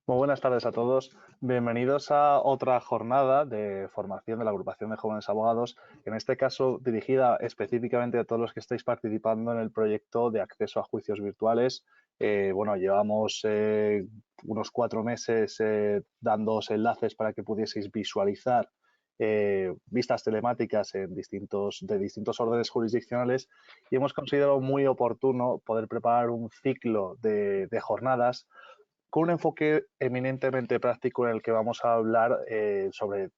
Muy buenas tardes a todos. Bienvenidos a otra jornada de formación de la Agrupación de Jóvenes Abogados, en este caso dirigida específicamente a todos los que estáis participando en el proyecto de acceso a juicios virtuales. Llevamos unos 4 meses dándoos enlaces para que pudieseis visualizar vistas telemáticas de distintos órdenes jurisdiccionales y hemos considerado muy oportuno poder preparar un ciclo de jornadas con un enfoque eminentemente práctico en el que vamos a hablar sobre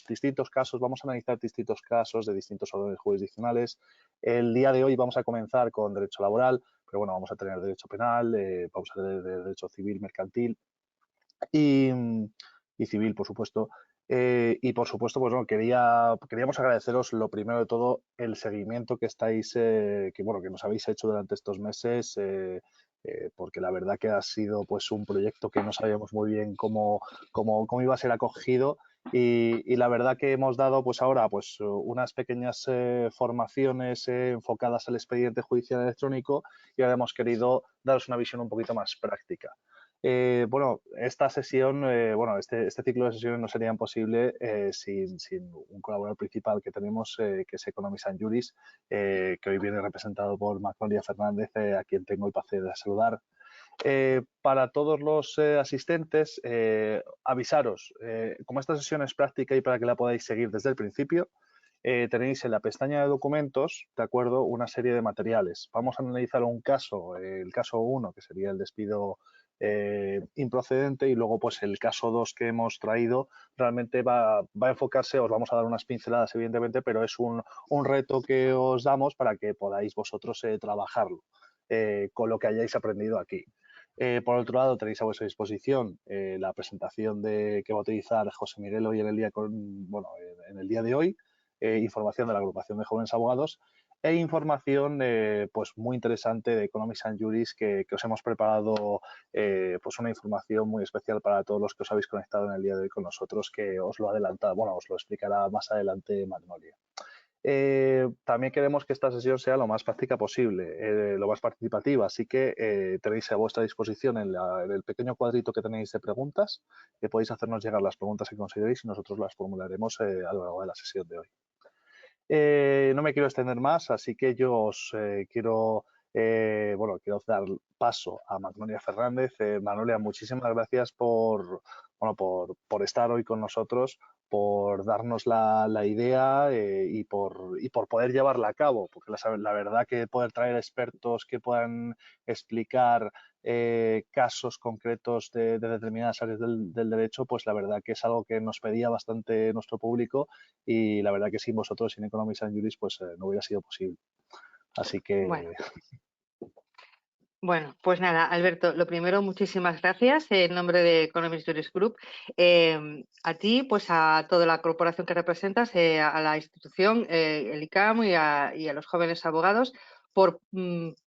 distintos casos, vamos a analizar distintos casos de distintos órdenes jurisdiccionales. El día de hoy vamos a comenzar con derecho laboral, pero bueno, vamos a tener derecho penal, vamos a tener derecho civil, mercantil y, y civil, por supuesto. Y por supuesto, pues bueno, queríamos agradeceros lo primero de todo el seguimiento que que nos habéis hecho durante estos meses, porque la verdad que ha sido pues un proyecto que no sabíamos muy bien cómo iba a ser acogido y la verdad que hemos dado pues ahora pues unas pequeñas formaciones enfocadas al expediente judicial electrónico y ahora hemos querido daros una visión un poquito más práctica. Esta sesión, este ciclo de sesiones no sería posible sin un colaborador principal que tenemos, que es Economis and Juris, que hoy viene representado por Magnolia Fernández, a quien tengo el placer de saludar. Para todos los asistentes, avisaros, como esta sesión es práctica y para que la podáis seguir desde el principio, tenéis en la pestaña de documentos, de acuerdo, una serie de materiales. Vamos a analizar un caso, el caso 1, que sería el despido improcedente, y luego pues el caso 2 que hemos traído realmente va a enfocarse, os vamos a dar unas pinceladas evidentemente, pero es un reto que os damos para que podáis vosotros trabajarlo con lo que hayáis aprendido aquí. Por otro lado, tenéis a vuestra disposición la presentación que va a utilizar José Miguel hoy en el día de hoy, información de la Agrupación de Jóvenes Abogados e información pues muy interesante de Economis and Juris que os hemos preparado pues una información muy especial para todos los que os habéis conectado en el día de hoy con nosotros, que os lo os lo explicará más adelante Magnolia. También queremos que esta sesión sea lo más práctica posible, lo más participativa, así que tenéis a vuestra disposición en el pequeño cuadrito que tenéis de preguntas, que podéis hacernos llegar las preguntas que consideréis y nosotros las formularemos a lo largo de la sesión de hoy. No me quiero extender más, así que yo os quiero dar paso a Magnolia Fernández. Magnolia, muchísimas gracias por estar hoy con nosotros, por darnos la idea y por poder llevarla a cabo, porque la verdad que poder traer expertos que puedan explicar casos concretos de determinadas áreas del derecho, pues la verdad que es algo que nos pedía bastante nuestro público y la verdad que sin vosotros, sin Economis and Juris, pues no hubiera sido posible. Así Bueno, que... pues nada, Alberto, lo primero, muchísimas gracias en nombre de Economist Juris Group, a ti, pues a toda la corporación que representas, a la institución, el ICAM y a los jóvenes abogados por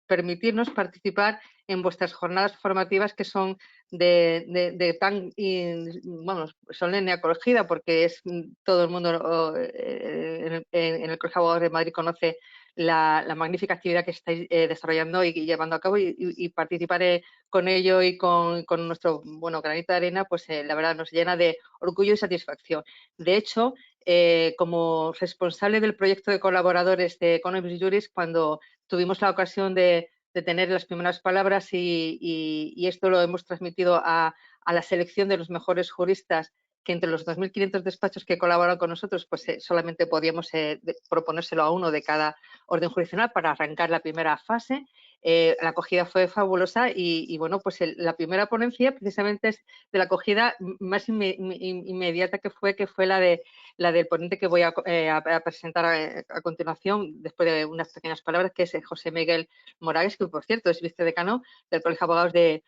permitirnos participar en vuestras jornadas formativas que son de tan solemne acogida, porque es todo el mundo en el Colegio de Abogados de Madrid conoce la magnífica actividad que estáis desarrollando y llevando a cabo y participar con ello y con nuestro granito de arena, pues la verdad nos llena de orgullo y satisfacción. De hecho, como responsable del proyecto de colaboradores de Economis Juris, cuando tuvimos la ocasión de tener las primeras palabras y esto lo hemos transmitido a la selección de los mejores juristas, que entre los 2.500 despachos que colaboran con nosotros, pues solamente podíamos proponérselo a uno de cada orden jurisdiccional para arrancar la primera fase. La acogida fue fabulosa y bueno, pues la primera ponencia precisamente es de la acogida más inmediata que fue la del ponente que voy a presentar a continuación, después de unas pequeñas palabras, que es José Miguel Moragues, que por cierto es vicedecano del Colegio de Abogados de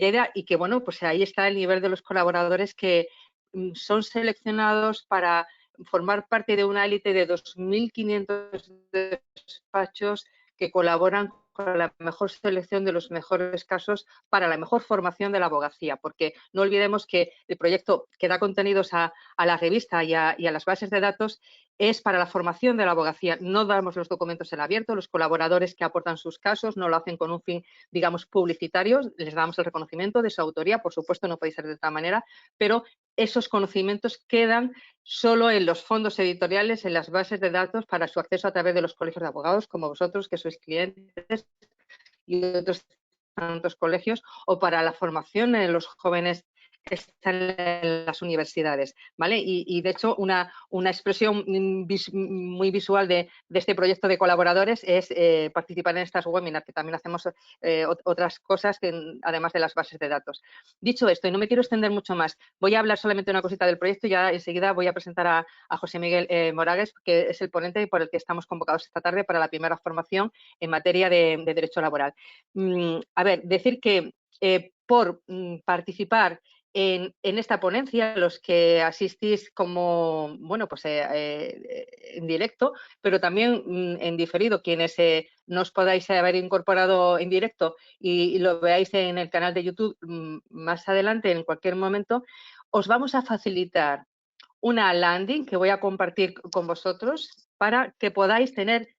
Lleida, y que bueno, pues ahí está el nivel de los colaboradores que son seleccionados para formar parte de una élite de 2.500 despachos que colaboran con la mejor selección de los mejores casos para la mejor formación de la abogacía, porque no olvidemos que el proyecto que da contenidos a la revista y a las bases de datos es para la formación de la abogacía. No damos los documentos en abierto, los colaboradores que aportan sus casos no lo hacen con un fin, digamos, publicitario, les damos el reconocimiento de su autoría, por supuesto no puede ser de otra manera, pero esos conocimientos quedan solo en los fondos editoriales, en las bases de datos para su acceso a través de los colegios de abogados, como vosotros, que sois clientes, y otros tantos colegios, o para la formación en los jóvenes que están en las universidades, ¿vale? Y de hecho, una expresión muy visual de este proyecto de colaboradores es participar en estas webinars, que también hacemos otras cosas además de las bases de datos. Dicho esto, y no me quiero extender mucho más, voy a hablar solamente una cosita del proyecto y ya enseguida voy a presentar a José Miguel Moragues, que es el ponente por el que estamos convocados esta tarde para la primera formación en materia de derecho laboral. A ver, decir que por participar en esta ponencia, los que asistís como, bueno, pues en directo, pero también en diferido, quienes no os podáis haber incorporado en directo y lo veáis en el canal de YouTube más adelante, en cualquier momento, os vamos a facilitar una landing que voy a compartir con vosotros para que podáis tener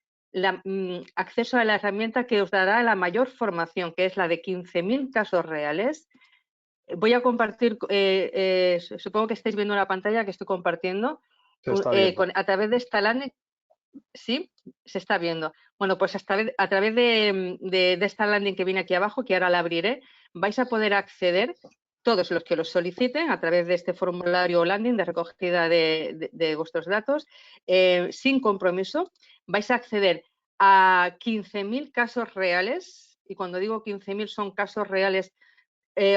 acceso a la herramienta que os dará la mayor formación, que es la de 15.000 casos reales. Voy a compartir, supongo que estáis viendo la pantalla que estoy compartiendo, a través de esta landing. ¿Sí? Se está viendo. Bueno, pues a través de esta landing que viene aquí abajo, que ahora la abriré, vais a poder acceder, todos los que lo soliciten, a través de este formulario landing de recogida de vuestros datos, sin compromiso. Vais a acceder a 15.000 casos reales, y cuando digo 15.000 son casos reales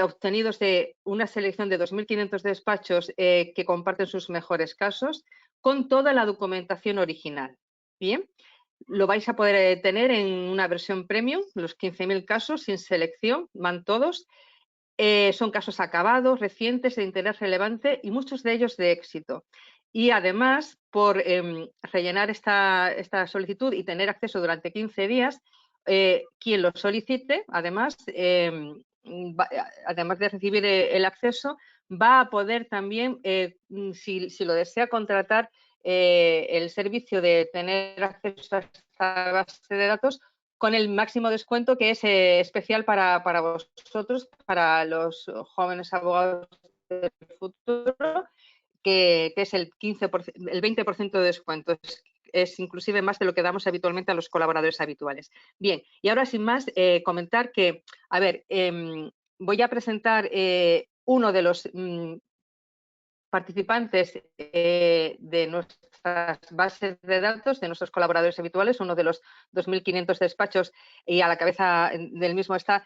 obtenidos de una selección de 2.500 despachos que comparten sus mejores casos, con toda la documentación original. Bien, lo vais a poder tener en una versión premium, los 15.000 casos sin selección, van todos. Son casos acabados, recientes, de interés relevante y muchos de ellos de éxito. Y además, por rellenar esta solicitud y tener acceso durante 15 días, quien lo solicite, además de recibir el acceso, va a poder también, si lo desea, contratar el servicio de tener acceso a esta base de datos con el máximo descuento que es especial para vosotros, para los jóvenes abogados del futuro, que es el 20% de descuento. Es inclusive más de lo que damos habitualmente a los colaboradores habituales. Bien, y ahora sin más, comentar que, a ver, voy a presentar uno de los participantes de nuestras bases de datos, de nuestros colaboradores habituales, uno de los 2.500 despachos, y a la cabeza del mismo está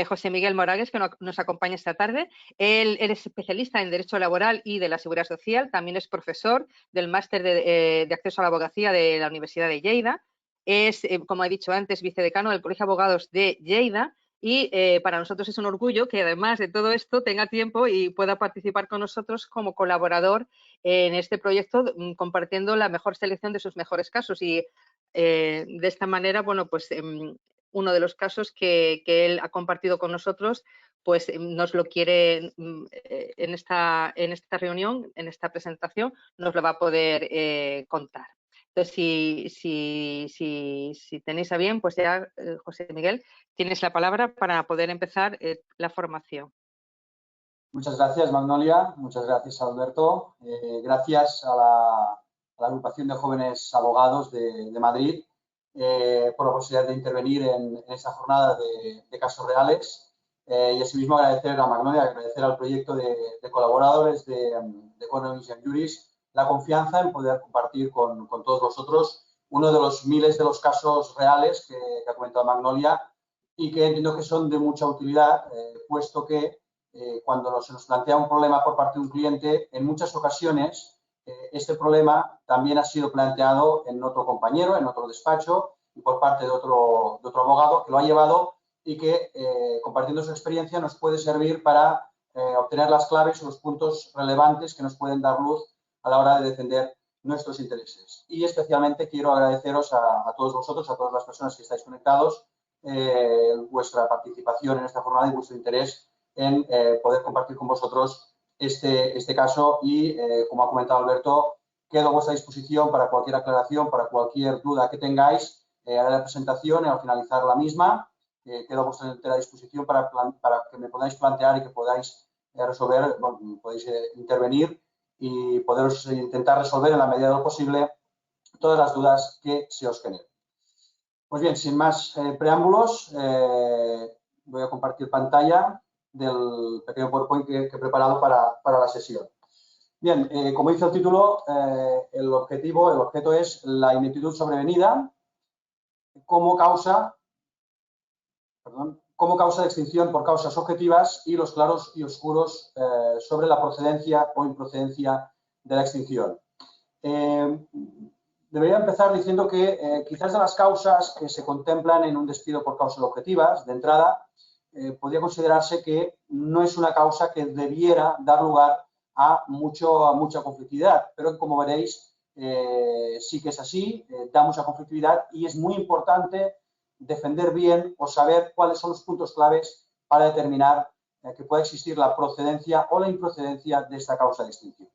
José Miguel Moragues, que nos acompaña esta tarde. Él es especialista en Derecho Laboral y de la Seguridad Social, también es profesor del Máster de Acceso a la Abogacía de la Universidad de Lleida, es, como he dicho antes, vicedecano del Colegio de Abogados de Lleida, y para nosotros es un orgullo que además de todo esto tenga tiempo y pueda participar con nosotros como colaborador en este proyecto, compartiendo la mejor selección de sus mejores casos. Y de esta manera, bueno, pues uno de los casos que él ha compartido con nosotros, pues nos lo quiere en esta reunión, en esta presentación, nos lo va a poder contar. Entonces, si tenéis a bien, pues ya, José Miguel, tienes la palabra para poder empezar la formación. Muchas gracias, Magnolia. Muchas gracias, Alberto. Gracias a la agrupación de jóvenes abogados de Madrid por la posibilidad de intervenir en esta jornada de casos reales. Y asimismo agradecer a Magnolia, agradecer al proyecto de colaboradores de Economics and Juris la confianza en poder compartir con todos vosotros uno de los miles de los casos reales que ha comentado Magnolia y que entiendo que son de mucha utilidad, puesto que cuando se nos plantea un problema por parte de un cliente, en muchas ocasiones este problema también ha sido planteado en otro compañero, en otro despacho y por parte de otro abogado que lo ha llevado y que compartiendo su experiencia nos puede servir para obtener las claves o los puntos relevantes que nos pueden dar luz a la hora de defender nuestros intereses. Y especialmente quiero agradeceros a todos vosotros, a todas las personas que estáis conectados, vuestra participación en esta jornada y vuestro interés en poder compartir con vosotros este caso y, como ha comentado Alberto, quedo a vuestra disposición para cualquier aclaración, para cualquier duda que tengáis. Haré la presentación y al finalizar la misma quedo a vuestra entera disposición para que me podáis plantear y que podáis resolver, bueno, podéis intervenir y poderos intentar resolver en la medida de lo posible todas las dudas que se os generen. Pues bien, sin más preámbulos, voy a compartir pantalla del pequeño PowerPoint que he preparado para la sesión. Bien, como dice el título, el objeto es la ineptitud sobrevenida como causa de extinción por causas objetivas y los claros y oscuros sobre la procedencia o improcedencia de la extinción. Debería empezar diciendo que quizás de las causas que se contemplan en un despido por causas objetivas, de entrada, podría considerarse que no es una causa que debiera dar lugar a mucha conflictividad, pero como veréis, sí que es así, da mucha conflictividad y es muy importante defender bien o saber cuáles son los puntos claves para determinar que pueda existir la procedencia o la improcedencia de esta causa de extinción.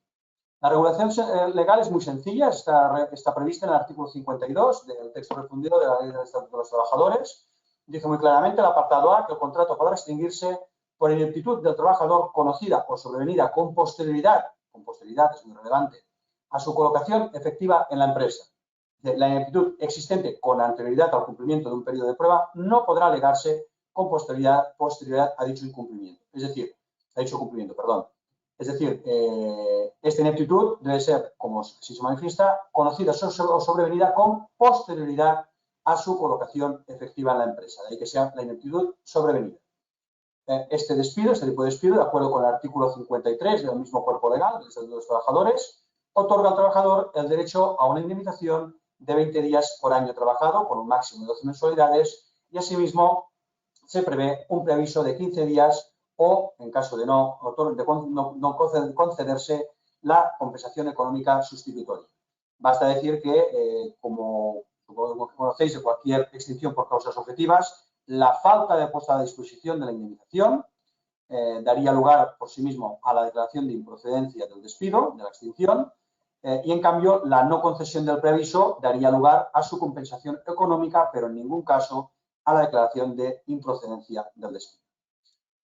La regulación legal es muy sencilla, está prevista en el artículo 52 del texto refundido de la Ley del Estatuto de los Trabajadores. Dice muy claramente el apartado A que el contrato podrá extinguirse por ineptitud del trabajador conocida o sobrevenida con posterioridad es muy relevante, a su colocación efectiva en la empresa. La ineptitud existente con anterioridad al cumplimiento de un periodo de prueba no podrá alegarse con posterioridad a dicho incumplimiento. Es decir, esta ineptitud debe ser, como así se manifiesta, conocida o sobrevenida con posterioridad a su colocación efectiva en la empresa. De ahí que sea la ineptitud sobrevenida. Este tipo de despido, de acuerdo con el artículo 53 del mismo cuerpo legal del Estatuto de los Trabajadores, otorga al trabajador el derecho a una indemnización de 20 días por año trabajado, con un máximo de 12 mensualidades, y asimismo se prevé un preaviso de 15 días o, en caso de no concederse, la compensación económica sustitutoria. Basta decir que, como conocéis, de cualquier extinción por causas objetivas, la falta de puesta a disposición de la indemnización daría lugar por sí mismo a la declaración de improcedencia del despido, de la extinción, y en cambio la no concesión del preaviso daría lugar a su compensación económica, pero en ningún caso a la declaración de improcedencia del despido.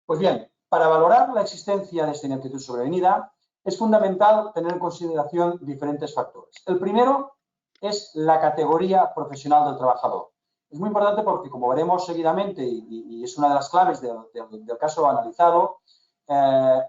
Pues bien, para valorar la existencia de esta ineptitud sobrevenida es fundamental tener en consideración diferentes factores. El primero es la categoría profesional del trabajador. Es muy importante porque, como veremos seguidamente, y es una de las claves del caso analizado,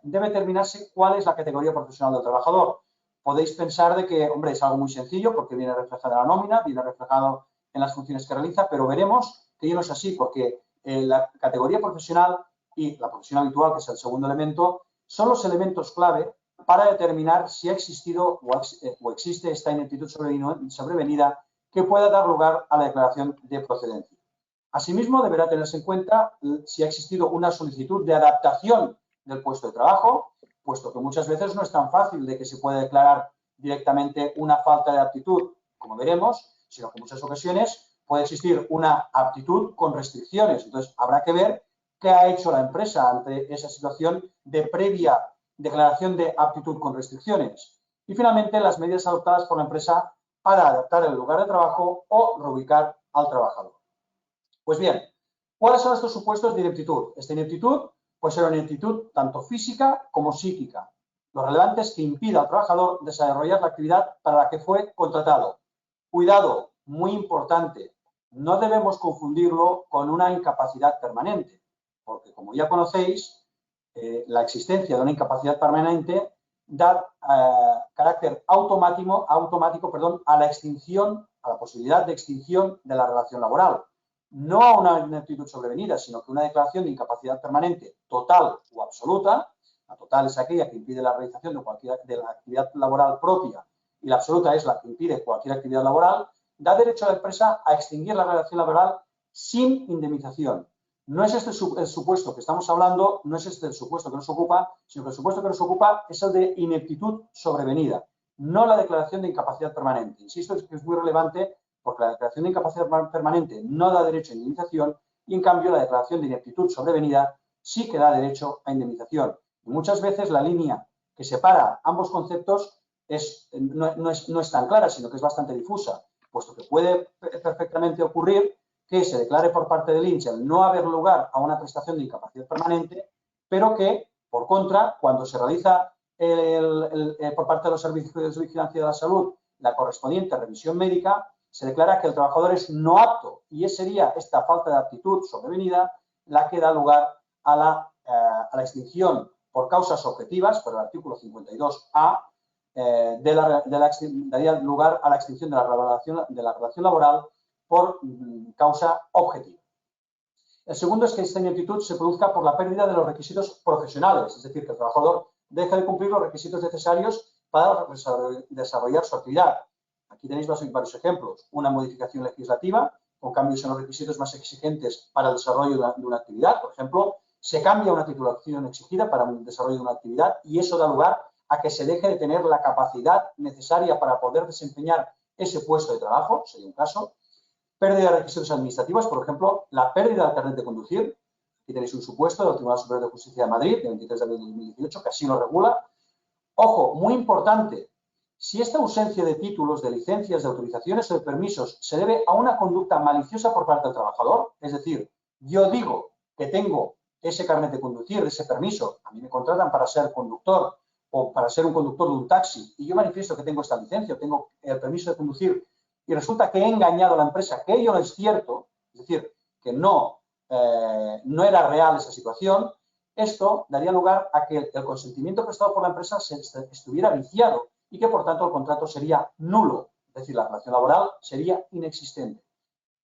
debe determinarse cuál es la categoría profesional del trabajador. Podéis pensar de que, hombre, es algo muy sencillo porque viene reflejado en la nómina, viene reflejado en las funciones que realiza, pero veremos que no es así porque la categoría profesional y la profesión habitual, que es el segundo elemento, son los elementos clave para determinar si ha existido o existe esta ineptitud sobrevenida que pueda dar lugar a la declaración de procedencia. Asimismo, deberá tenerse en cuenta si ha existido una solicitud de adaptación del puesto de trabajo, puesto que muchas veces no es tan fácil de que se pueda declarar directamente una falta de aptitud, como veremos, sino que en muchas ocasiones puede existir una aptitud con restricciones. Entonces, habrá que ver qué ha hecho la empresa ante esa situación de previa declaración de aptitud con restricciones. Y finalmente, las medidas adoptadas por la empresa para adaptar el lugar de trabajo o reubicar al trabajador. Pues bien, ¿cuáles son estos supuestos de ineptitud? Esta ineptitud puede ser una ineptitud tanto física como psíquica. Lo relevante es que impida al trabajador desarrollar la actividad para la que fue contratado. Cuidado, muy importante, no debemos confundirlo con una incapacidad permanente, porque como ya conocéis, la existencia de una incapacidad permanente da carácter automático a la extinción, a la posibilidad de extinción de la relación laboral. No a una ineptitud sobrevenida, sino que una declaración de incapacidad permanente total o absoluta. La total es aquella que impide la realización de la actividad laboral propia y la absoluta es la que impide cualquier actividad laboral, da derecho a la empresa a extinguir la relación laboral sin indemnización. No es este el supuesto que estamos hablando, no es este el supuesto que nos ocupa, sino que el supuesto que nos ocupa es el de ineptitud sobrevenida, no la declaración de incapacidad permanente. Insisto, es que es muy relevante porque la declaración de incapacidad permanente no da derecho a indemnización, y, en cambio, la declaración de ineptitud sobrevenida sí que da derecho a indemnización. Y muchas veces la línea que separa ambos conceptos no es tan clara, sino que es bastante difusa, puesto que puede perfectamente ocurrir que se declare por parte del INSS el no haber lugar a una prestación de incapacidad permanente, pero que, por contra, cuando se realiza por parte de los servicios de vigilancia de la salud la correspondiente revisión médica, se declara que el trabajador es no apto y sería esta falta de aptitud sobrevenida la que da lugar a la extinción por causas objetivas, por el artículo 52A, daría lugar a la extinción de la relación laboral por causa objetiva. El segundo es que esta ineptitud se produzca por la pérdida de los requisitos profesionales, es decir, que el trabajador deja de cumplir los requisitos necesarios para desarrollar su actividad. Aquí tenéis varios ejemplos. Una modificación legislativa con cambios en los requisitos más exigentes para el desarrollo de una actividad. Por ejemplo, se cambia una titulación exigida para el desarrollo de una actividad y eso da lugar a que se deje de tener la capacidad necesaria para poder desempeñar ese puesto de trabajo, sería un caso. Pérdida de requisitos administrativos, por ejemplo, la pérdida del carnet de conducir. Aquí tenéis un supuesto del Tribunal Superior de Justicia de Madrid, de 23 de abril de 2018, que así lo regula. Ojo, muy importante, si esta ausencia de títulos, de licencias, de autorizaciones o de permisos se debe a una conducta maliciosa por parte del trabajador, es decir, yo digo que tengo ese carnet de conducir, ese permiso, a mí me contratan para ser conductor o para ser un conductor de un taxi y yo manifiesto que tengo esta licencia o tengo el permiso de conducir y resulta que he engañado a la empresa, que ello no es cierto, es decir, que no era real esa situación, esto daría lugar a que el consentimiento prestado por la empresa estuviera viciado y que, por tanto, el contrato sería nulo, es decir, la relación laboral sería inexistente.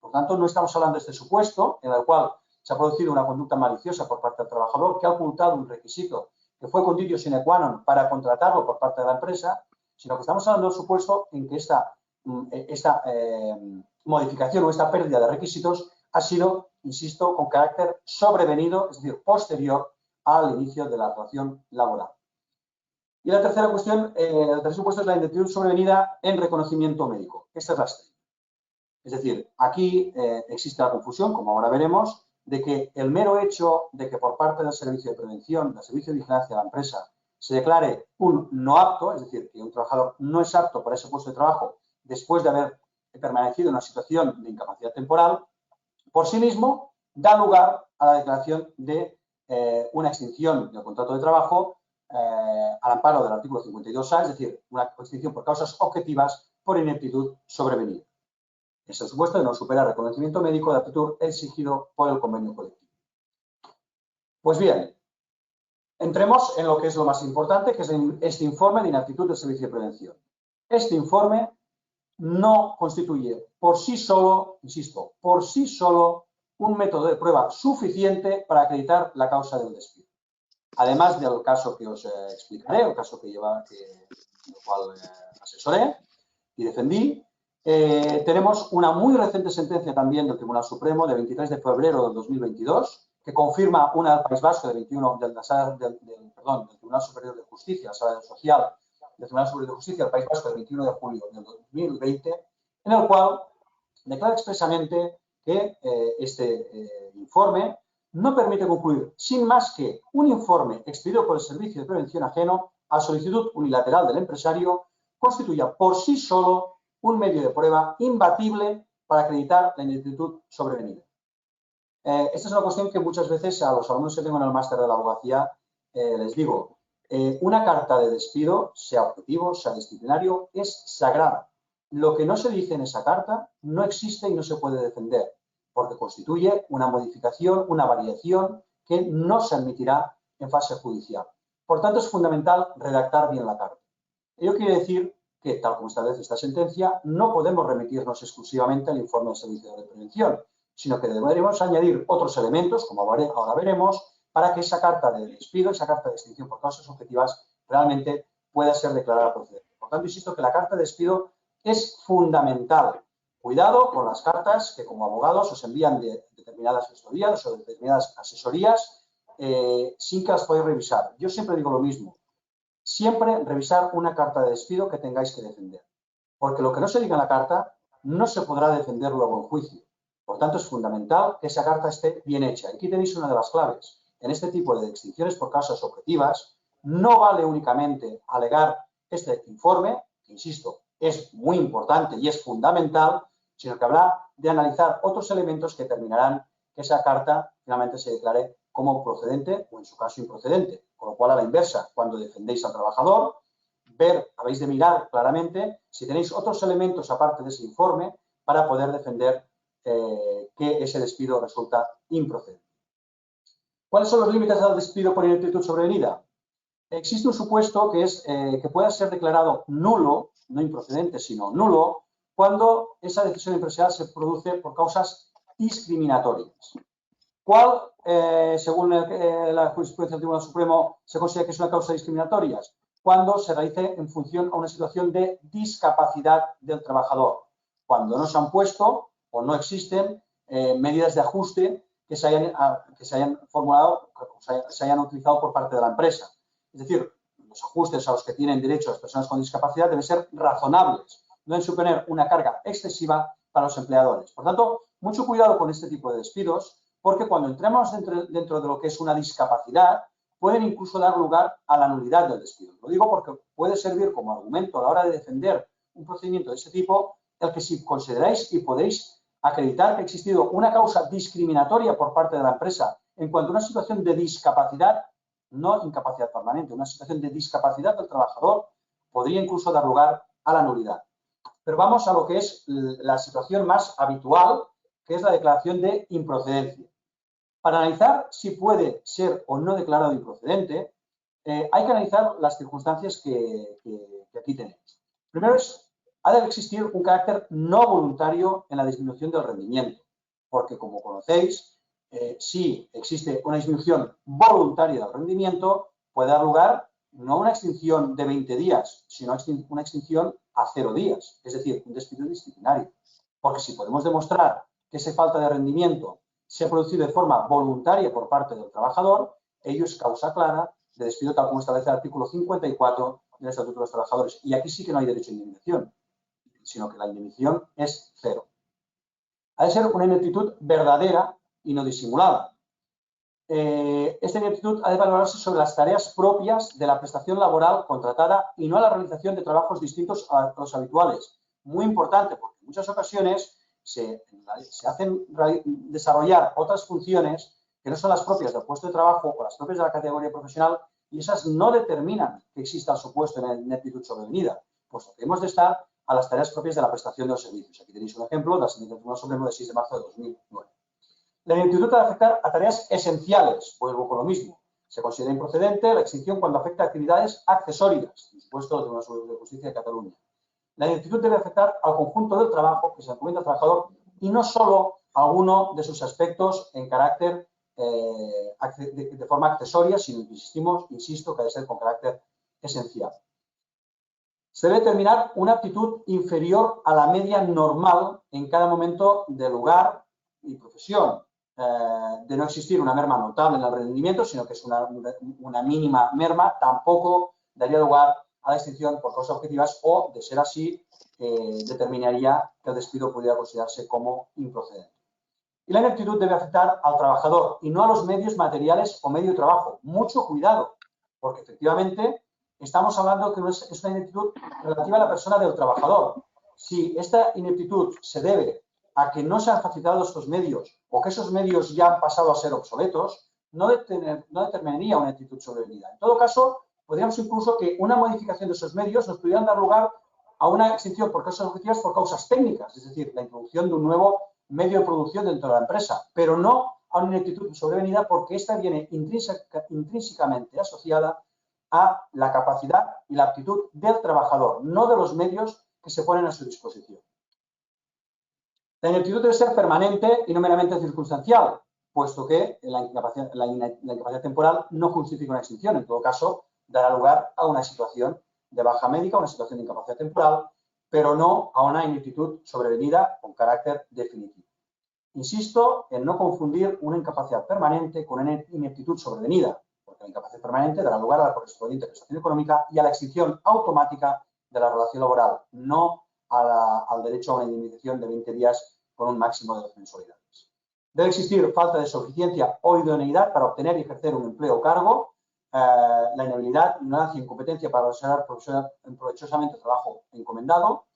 Por tanto, no estamos hablando de este supuesto en el cual se ha producido una conducta maliciosa por parte del trabajador que ha ocultado un requisito que fue conditio sine qua non para contratarlo por parte de la empresa, sino que estamos hablando del supuesto en que esta modificación o esta pérdida de requisitos ha sido, insisto, con carácter sobrevenido, es decir, posterior al inicio de la relación laboral. Y la tercera cuestión, el tercer supuesto es la ineptitud sobrevenida en reconocimiento médico. Esta es la estrella. Es decir, aquí existe la confusión, como ahora veremos, de que el mero hecho de que por parte del servicio de prevención, del servicio de vigilancia de la empresa, se declare un no apto, es decir, que un trabajador no es apto para ese puesto de trabajo después de haber permanecido en una situación de incapacidad temporal, por sí mismo da lugar a la declaración de una extinción del contrato de trabajo al amparo del artículo 52A, es decir, una extinción por causas objetivas por ineptitud sobrevenida. Es el supuesto de no superar el reconocimiento médico de aptitud exigido por el convenio colectivo. Pues bien, entremos en lo que es lo más importante, que es este informe de inaptitud del servicio de prevención. Este informe no constituye por sí solo, insisto, por sí solo un método de prueba suficiente para acreditar la causa del despido. Además del caso que os explicaré, el caso el cual asesoré y defendí, tenemos una muy reciente sentencia también del Tribunal Supremo de 23 de febrero del 2022 que confirma una del País Vasco del Tribunal Superior de Justicia, la Sala Social del Tribunal Superior de Justicia del País Vasco del 21 de julio del 2020, en el cual declara expresamente que este informe no permite concluir, sin más que un informe expedido por el Servicio de Prevención ajeno a solicitud unilateral del empresario, constituya por sí solo un medio de prueba imbatible para acreditar la ineptitud sobrevenida. Esta es una cuestión que muchas veces a los alumnos que tengo en el máster de la abogacía les digo. Una carta de despido, sea objetivo, sea disciplinario, es sagrada. Lo que no se dice en esa carta no existe y no se puede defender, porque constituye una modificación, una variación que no se admitirá en fase judicial. Por tanto, es fundamental redactar bien la carta. Ello quiere decir que, tal como establece esta sentencia, no podemos remitirnos exclusivamente al informe del Servicio de Prevención, sino que deberemos añadir otros elementos, como ahora veremos, para que esa carta de despido, esa carta de extinción por causas objetivas, realmente pueda ser declarada procedente. Por tanto, insisto que la carta de despido es fundamental. Cuidado con las cartas que como abogados os envían de determinadas gestorías o de determinadas asesorías sin que las podáis revisar. Yo siempre digo lo mismo. Siempre revisar una carta de despido que tengáis que defender. Porque lo que no se diga en la carta no se podrá defender luego en juicio. Por tanto, es fundamental que esa carta esté bien hecha. Aquí tenéis una de las claves. En este tipo de extinciones por causas objetivas, no vale únicamente alegar este informe, que insisto, es muy importante y es fundamental, sino que habrá de analizar otros elementos que determinarán que esa carta finalmente se declare como procedente o en su caso improcedente. Con lo cual, a la inversa, cuando defendéis al trabajador, habéis de mirar claramente si tenéis otros elementos aparte de ese informe para poder defender que ese despido resulta improcedente. ¿Cuáles son los límites al despido por ineptitud sobrevenida? Existe un supuesto que es que pueda ser declarado nulo, no improcedente, sino nulo, cuando esa decisión empresarial se produce por causas discriminatorias. ¿Cuál, según la jurisprudencia del Tribunal Supremo, se considera que es una causa discriminatoria? Cuando se realice en función a una situación de discapacidad del trabajador, cuando no se han puesto o no existen medidas de ajuste que se hayan formulado, se hayan utilizado por parte de la empresa. Es decir, los ajustes a los que tienen derecho las personas con discapacidad deben ser razonables, no deben suponer una carga excesiva para los empleadores. Por tanto, mucho cuidado con este tipo de despidos, porque cuando entremos dentro de lo que es una discapacidad, pueden incluso dar lugar a la nulidad del despido. Lo digo porque puede servir como argumento a la hora de defender un procedimiento de este tipo, el que si consideráis y podéis acreditar que ha existido una causa discriminatoria por parte de la empresa en cuanto a una situación de discapacidad, no incapacidad permanente, una situación de discapacidad del trabajador, podría incluso dar lugar a la nulidad. Pero vamos a lo que es la situación más habitual, que es la declaración de improcedencia. Para analizar si puede ser o no declarado improcedente, hay que analizar las circunstancias que aquí tenemos. Primero ha de existir un carácter no voluntario en la disminución del rendimiento, porque como conocéis, si existe una disminución voluntaria del rendimiento, puede dar lugar no a una extinción de 20 días, sino a una extinción a 0 días, es decir, un despido disciplinario. Porque si podemos demostrar que esa falta de rendimiento se ha producido de forma voluntaria por parte del trabajador, ello es causa clara de despido tal como establece el artículo 54 del Estatuto de los Trabajadores. Y aquí sí que no hay derecho a indemnización, sino que la indemnización es 0. Ha de ser una ineptitud verdadera y no disimulada. Esta ineptitud ha de valorarse sobre las tareas propias de la prestación laboral contratada y no a la realización de trabajos distintos a los habituales. Muy importante, porque en muchas ocasiones se hacen desarrollar otras funciones que no son las propias del puesto de trabajo o las propias de la categoría profesional y esas no determinan que exista el supuesto de ineptitud sobrevenida, puesto que hemos de estar a las tareas propias de la prestación de los servicios. Aquí tenéis un ejemplo de la sentencia del Tribunal Supremo de 6 de marzo de 2009. La ineptitud ha de afectar a tareas esenciales, vuelvo con lo mismo. Se considera improcedente la extinción cuando afecta a actividades accesorias, por supuesto, del Tribunal Superior de Justicia de Cataluña. La ineptitud debe afectar al conjunto del trabajo que se encomienda al trabajador y no solo a alguno de sus aspectos en carácter de forma accesoria, sino, insisto, que debe ser con carácter esencial. Se debe determinar una aptitud inferior a la media normal en cada momento de lugar y profesión. De no existir una merma notable en el rendimiento, sino que es una mínima merma, tampoco daría lugar a la extinción por causas objetivas o, de ser así, determinaría que el despido pudiera considerarse como improcedente. Y la ineptitud debe afectar al trabajador y no a los medios materiales o medio de trabajo. Mucho cuidado, porque efectivamente estamos hablando que es una ineptitud relativa a la persona del trabajador. Si esta ineptitud se debe a que no se han facilitado estos medios o que esos medios ya han pasado a ser obsoletos, no determinaría una ineptitud sobrevenida. En todo caso, podríamos incluso que una modificación de esos medios nos pudieran dar lugar a una extinción por causas objetivas por causas técnicas, es decir, la introducción de un nuevo medio de producción dentro de la empresa, pero no a una ineptitud sobrevenida porque esta viene intrínsecamente asociada a la capacidad y la aptitud del trabajador, no de los medios que se ponen a su disposición. La ineptitud debe ser permanente y no meramente circunstancial, puesto que la incapacidad temporal no justifica una extinción. En todo caso, dará lugar a una situación de baja médica, una situación de incapacidad temporal, pero no a una ineptitud sobrevenida con carácter definitivo. Insisto en no confundir una incapacidad permanente con una ineptitud sobrevenida, porque la incapacidad permanente dará lugar a la correspondiente prestación económica y a la extinción automática de la relación laboral, no al derecho a una indemnización de 20 días con un máximo de mensualidad. Debe existir falta de suficiencia o idoneidad para obtener y ejercer un empleo o cargo. La inhabilidad, ignorancia e incompetencia para desarrollar provechosamente el trabajo encomendado.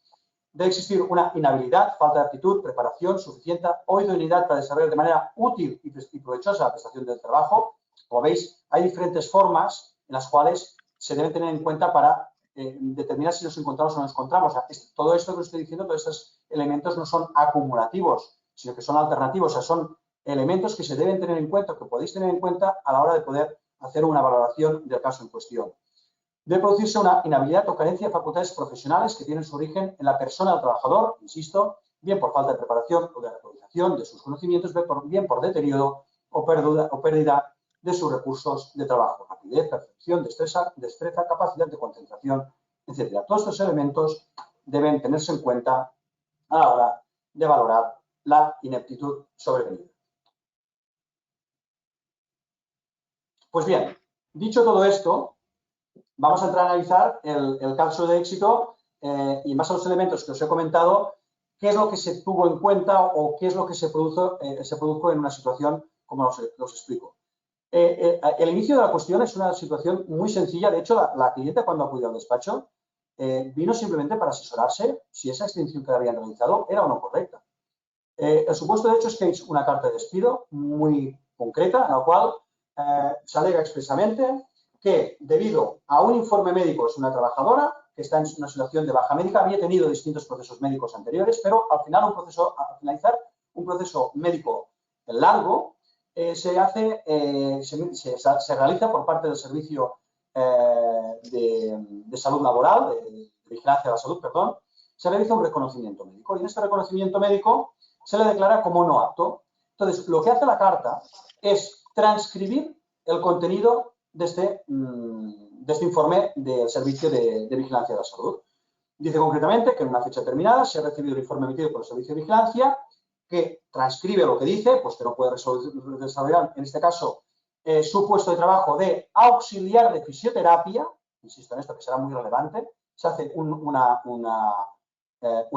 Debe existir una inhabilidad, falta de aptitud, preparación suficiente o idoneidad para desarrollar de manera útil y provechosa la prestación del trabajo. Como veis, hay diferentes formas en las cuales se deben tener en cuenta para determinar si nos encontramos o no nos encontramos. O sea, todo esto que os estoy diciendo, todos estos elementos no son acumulativos, sino que son alternativos. O sea, son elementos que se deben tener en cuenta, que podéis tener en cuenta a la hora de poder hacer una valoración del caso en cuestión. Debe producirse una inhabilidad o carencia de facultades profesionales que tienen su origen en la persona del trabajador, insisto, bien por falta de preparación o de actualización de sus conocimientos, bien por deterioro o pérdida de sus recursos de trabajo, rapidez, percepción, destreza, capacidad de concentración, etc. Todos estos elementos deben tenerse en cuenta a la hora de valorar la ineptitud sobrevenida. Pues bien, dicho todo esto, vamos a entrar a analizar el caso de éxito y en base a los elementos que os he comentado, qué es lo que se tuvo en cuenta o qué es lo que se produjo en una situación como os explico. El inicio de la cuestión es una situación muy sencilla. De hecho, la cliente cuando acudió al despacho vino simplemente para asesorarse si esa extinción que habían realizado era o no correcta. El supuesto de hecho es que hay una carta de despido muy concreta en la cual se alega expresamente que debido a un informe médico es una trabajadora que está en una situación de baja médica, había tenido distintos procesos médicos anteriores, pero al finalizar un proceso médico largo, se realiza por parte del Servicio de Salud Laboral, de Vigilancia de la Salud, perdón, se realiza un reconocimiento médico y en este reconocimiento médico se le declara como no apto. Entonces, lo que hace la carta es transcribir el contenido de este informe del Servicio de Vigilancia de la Salud. Dice concretamente que en una fecha determinada se ha recibido el informe emitido por el Servicio de Vigilancia que transcribe lo que dice, pues que no puede desarrollar, en este caso, su puesto de trabajo de auxiliar de fisioterapia, insisto en esto que será muy relevante, se hace un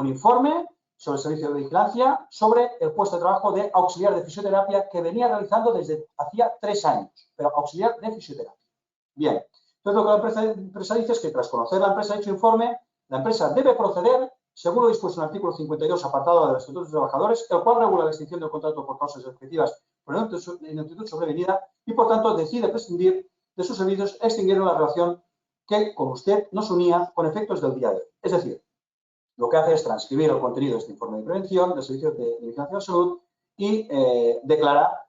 informe sobre el servicio de vigilancia sobre el puesto de trabajo de auxiliar de fisioterapia que venía realizando desde hacía 3 años, pero auxiliar de fisioterapia. Bien, entonces lo que la empresa dice es que tras conocer la empresa dicho informe, la empresa debe proceder, según lo dispuesto en el artículo 52, apartado de los estatutos de trabajadores, el cual regula la extinción del contrato por causas objetivas por ineptitud sobrevenida y, por tanto, decide prescindir de sus servicios extinguiendo la relación que con usted nos unía con efectos del día de hoy. Es decir, lo que hace es transcribir el contenido de este informe de prevención del Servicio de Vigilancia de la Salud y declara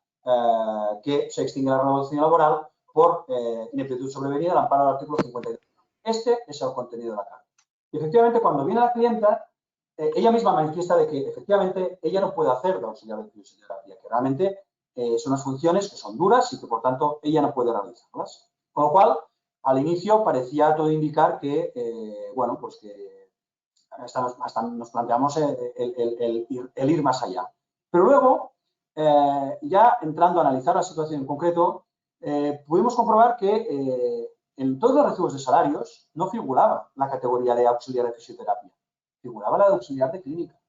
que se extingue la relación laboral por ineptitud sobrevenida al amparo del artículo 52. Este es el contenido de la carta. Y efectivamente, cuando viene la clienta, ella misma manifiesta de que efectivamente ella no puede hacer la auxiliar de fisioterapia, que realmente son unas funciones que son duras y que por tanto ella no puede realizarlas. Con lo cual, al inicio parecía todo indicar que, bueno, pues que hasta nos planteamos el ir más allá. Pero luego, ya entrando a analizar la situación en concreto, pudimos comprobar que en todos los recibos de salarios no figuraba la categoría de auxiliar de fisioterapia, figuraba la de auxiliar de clínica.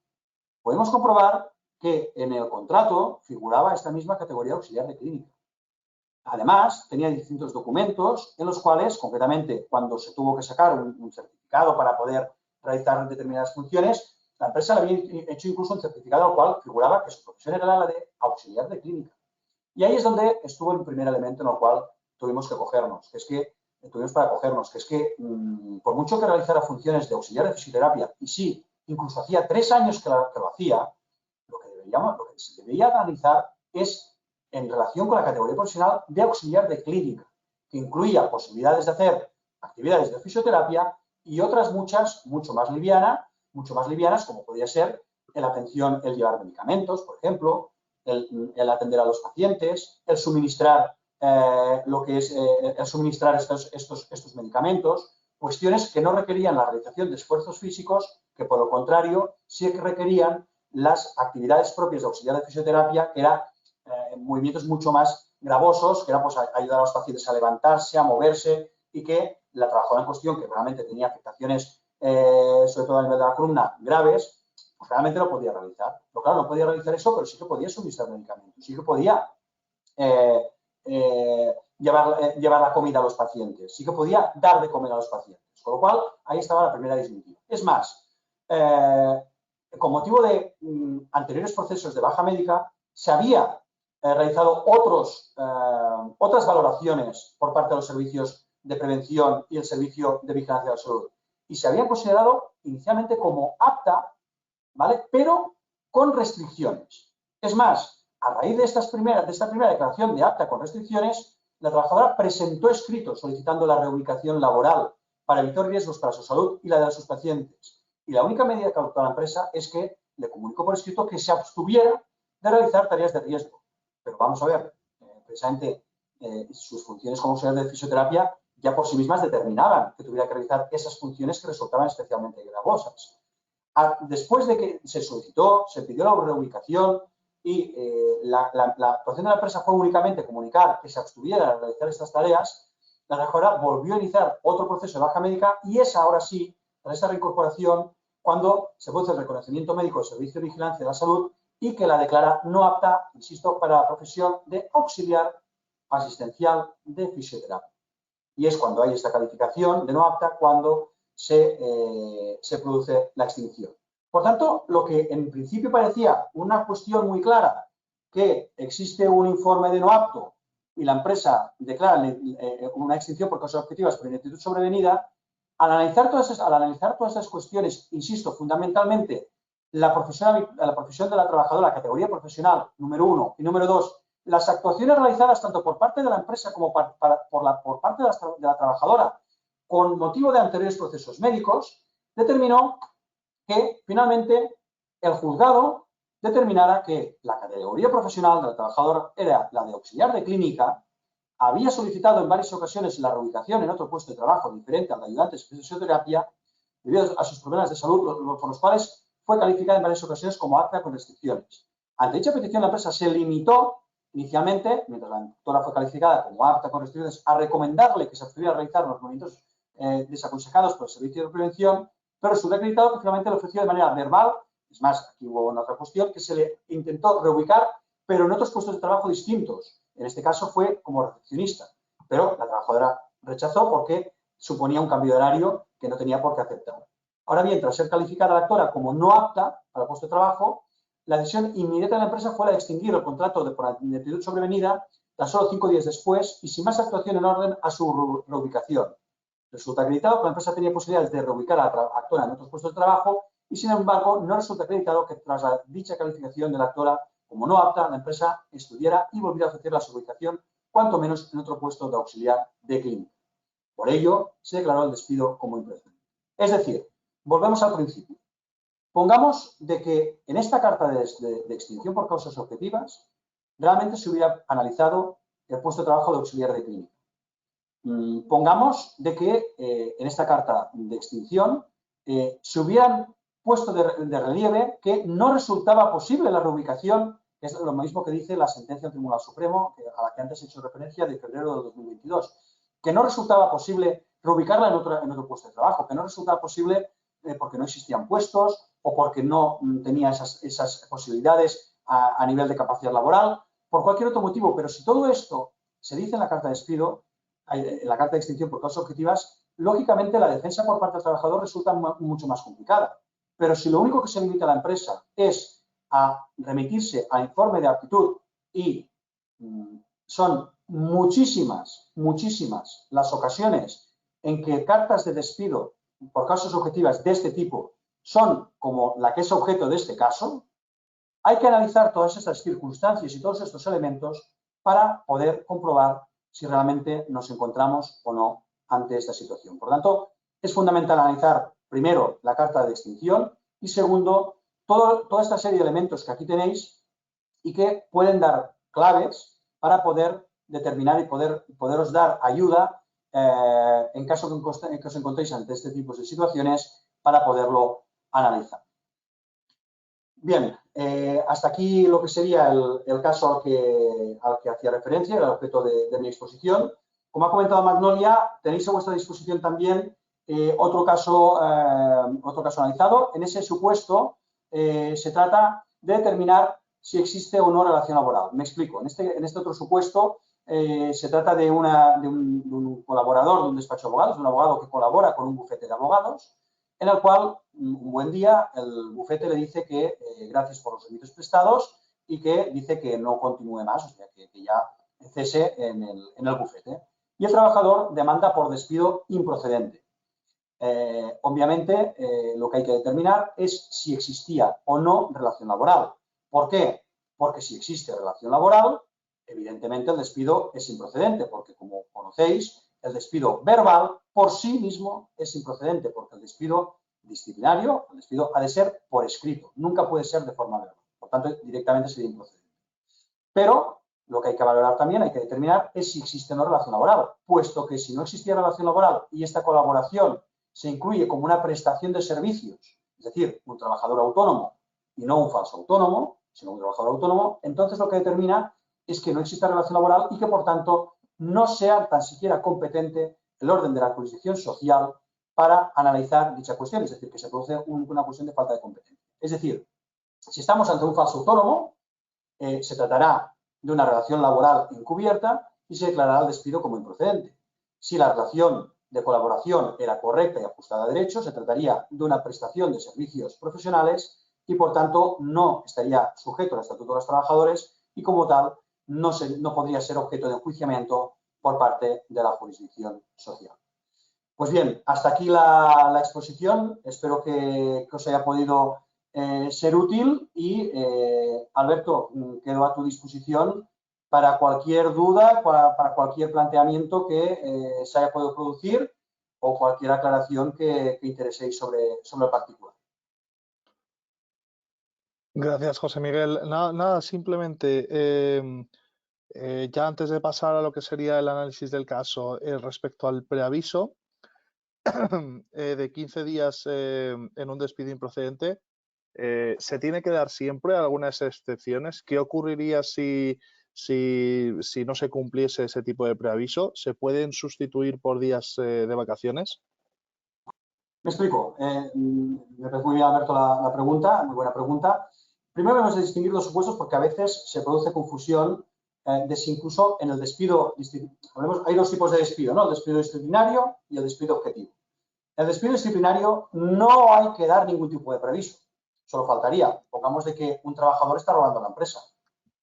Podemos comprobar que en el contrato figuraba esta misma categoría de auxiliar de clínica. Además, tenía distintos documentos en los cuales, concretamente, cuando se tuvo que sacar un certificado para poder realizar determinadas funciones, la empresa le había hecho incluso un certificado al cual figuraba que su profesión era la de auxiliar de clínica. Y ahí es donde estuvo el primer elemento en el cual tuvimos que cogernos, que es que por mucho que realizara funciones de auxiliar de fisioterapia, y sí, incluso hacía 3 años que lo hacía, lo que se debería analizar es en relación con la categoría profesional de auxiliar de clínica, que incluía posibilidades de hacer actividades de fisioterapia y otras muchas, mucho más livianas, como podría ser el llevar medicamentos, por ejemplo, el atender a los pacientes, el suministrar estos medicamentos, cuestiones que no requerían la realización de esfuerzos físicos, que por lo contrario sí que requerían las actividades propias de auxiliar de fisioterapia, que eran movimientos mucho más gravosos, que era pues, ayudar a los pacientes a levantarse, a moverse, y que la trabajadora en cuestión, que realmente tenía afectaciones, sobre todo a nivel de la columna, graves, pues realmente lo podía realizar. Pero claro, no podía realizar eso, pero sí que podía suministrar medicamentos, sí que podía llevar la comida a los pacientes, sí que podía dar de comer a los pacientes. Con lo cual, ahí estaba la primera disyuntiva. Es más, con motivo de anteriores procesos de baja médica, se había realizado otras valoraciones por parte de los servicios de prevención y el servicio de vigilancia de la salud. Y se había considerado inicialmente como apta, ¿vale? Pero con restricciones. Es más, a raíz de esta primera declaración de apta con restricciones, la trabajadora presentó escritos solicitando la reubicación laboral para evitar riesgos para su salud y la de sus pacientes. Y la única medida que adoptó la empresa es que le comunicó por escrito que se abstuviera de realizar tareas de riesgo. Pero vamos a ver, precisamente sus funciones como auxiliar de fisioterapia ya por sí mismas determinaban que tuviera que realizar esas funciones que resultaban especialmente gravosas. Después de que se solicitó, se pidió la reubicación y la actuación de la empresa fue únicamente comunicar que se abstuviera de realizar estas tareas, la trabajadora volvió a iniciar otro proceso de baja médica y es ahora sí, tras esta reincorporación, cuando se produce el reconocimiento médico del Servicio de Vigilancia de la Salud y que la declara no apta, insisto, para la profesión de auxiliar asistencial de fisioterapia. Y es cuando hay esta calificación de no apta cuando se produce la extinción. Por tanto, lo que en principio parecía una cuestión muy clara, que existe un informe de no apto y la empresa declara una extinción por causas objetivas por ineptitud sobrevenida, al analizar todas esas cuestiones, insisto, fundamentalmente la profesión de la trabajadora, la categoría profesional, número 1, y número 2, las actuaciones realizadas tanto por parte de la empresa como por parte de la trabajadora con motivo de anteriores procesos médicos, determinó que finalmente el juzgado determinara que la categoría profesional del trabajador era la de auxiliar de clínica, había solicitado en varias ocasiones la reubicación en otro puesto de trabajo diferente al de ayudante de fisioterapia debido a sus problemas de salud, por los cuales fue calificada en varias ocasiones como apta con restricciones. Ante dicha petición, la empresa se limitó inicialmente, mientras la doctora fue calificada como apta con restricciones, a recomendarle que se abstuviera a realizar los movimientos desaconsejados por el servicio de prevención, pero resulta acreditado que finalmente le ofreció de manera verbal, es más, aquí hubo una otra cuestión, que se le intentó reubicar, pero en otros puestos de trabajo distintos. En este caso fue como recepcionista, pero la trabajadora rechazó porque suponía un cambio de horario que no tenía por qué aceptar. Ahora bien, tras ser calificada la doctora como no apta para el puesto de trabajo, la decisión inmediata de la empresa fue la de extinguir el contrato de por ineptitud sobrevenida tan solo 5 días después y sin más actuación en orden a su reubicación. Resulta acreditado que la empresa tenía posibilidades de reubicar a la actora en otros puestos de trabajo y, sin embargo, no resulta acreditado que tras dicha calificación de la actora como no apta, la empresa estudiara y volviera a ofrecer la reubicación, cuanto menos en otro puesto de auxiliar de clínica. Por ello, se declaró el despido como improcedente. Es decir, volvemos al principio. Pongamos de que en esta carta de extinción por causas objetivas realmente se hubiera analizado el puesto de trabajo de auxiliar de clínica. Pongamos de que en esta carta de extinción se hubieran puesto de relieve que no resultaba posible la reubicación, que es lo mismo que dice la sentencia del Tribunal Supremo, a la que antes he hecho referencia, de febrero de 2022, que no resultaba posible reubicarla en otro puesto de trabajo, que no resultaba posible porque no existían puestos o porque no tenía esas posibilidades a nivel de capacidad laboral, por cualquier otro motivo. Pero si todo esto se dice en la carta de despido, en la carta de extinción por causas objetivas, lógicamente la defensa por parte del trabajador resulta mucho más complicada. Pero si lo único que se limita a la empresa es a remitirse al informe de aptitud y son muchísimas las ocasiones en que cartas de despido por causas objetivas de este tipo son como la que es objeto de este caso, hay que analizar todas estas circunstancias y todos estos elementos para poder comprobar si realmente nos encontramos o no ante esta situación. Por lo tanto, es fundamental analizar primero la carta de extinción y segundo, toda esta serie de elementos que aquí tenéis y que pueden dar claves para poder determinar y poderos dar ayuda en caso que os encontréis ante este tipo de situaciones para poderlo analizar. Bien, hasta aquí lo que sería el caso al que hacía referencia, era el objeto de mi exposición. Como ha comentado Magnolia, tenéis a vuestra disposición también otro caso analizado. En ese supuesto, se trata de determinar si existe o no relación laboral. Me explico. En este otro supuesto se trata de un colaborador de un despacho de abogados, de un abogado que colabora con un bufete de abogados, en el cual un buen día el bufete le dice que gracias por los servicios prestados y que dice que no continúe más, o sea, que ya cese en el bufete. Y el trabajador demanda por despido improcedente. Obviamente, lo que hay que determinar es si existía o no relación laboral. ¿Por qué? Porque si existe relación laboral, evidentemente el despido es improcedente, porque como conocéis, el despido verbal por sí mismo es improcedente, porque el despido disciplinario, el despido ha de ser por escrito, nunca puede ser de forma verbal. Por tanto, directamente sería improcedente. Pero lo que hay que valorar también, hay que determinar, es si existe o no relación laboral, puesto que si no existía relación laboral y esta colaboración se incluye como una prestación de servicios, es decir, un trabajador autónomo y no un falso autónomo, sino un trabajador autónomo, entonces lo que determina es que no existe relación laboral y que, por tanto, no sea tan siquiera competente el orden de la jurisdicción social para analizar dicha cuestión, es decir, que se produce una cuestión de falta de competencia. Es decir, si estamos ante un falso autónomo, se tratará de una relación laboral encubierta y se declarará el despido como improcedente. Si la relación de colaboración era correcta y ajustada a derecho, se trataría de una prestación de servicios profesionales y, por tanto, no estaría sujeto al Estatuto de los Trabajadores y, como tal, no podría ser objeto de enjuiciamiento por parte de la jurisdicción social. Pues bien, hasta aquí la exposición. Espero que os haya podido ser útil y, Alberto, quedo a tu disposición para cualquier duda, para cualquier planteamiento que se haya podido producir o cualquier aclaración que intereséis sobre el particular. Gracias, José Miguel. Nada, simplemente ya antes de pasar a lo que sería el análisis del caso respecto al preaviso de 15 días en un despido improcedente, ¿se tiene que dar siempre algunas excepciones? ¿Qué ocurriría si no se cumpliese ese tipo de preaviso? ¿Se pueden sustituir por días de vacaciones? Me explico. Me parece muy bien, Alberto, la pregunta, muy buena pregunta. Primero debemos de distinguir los supuestos porque a veces se produce confusión de si incluso en el despido, hay dos tipos de despido, ¿no? El despido disciplinario y el despido objetivo. En el despido disciplinario no hay que dar ningún tipo de preaviso. Solo faltaría. Pongamos de que un trabajador está robando a la empresa.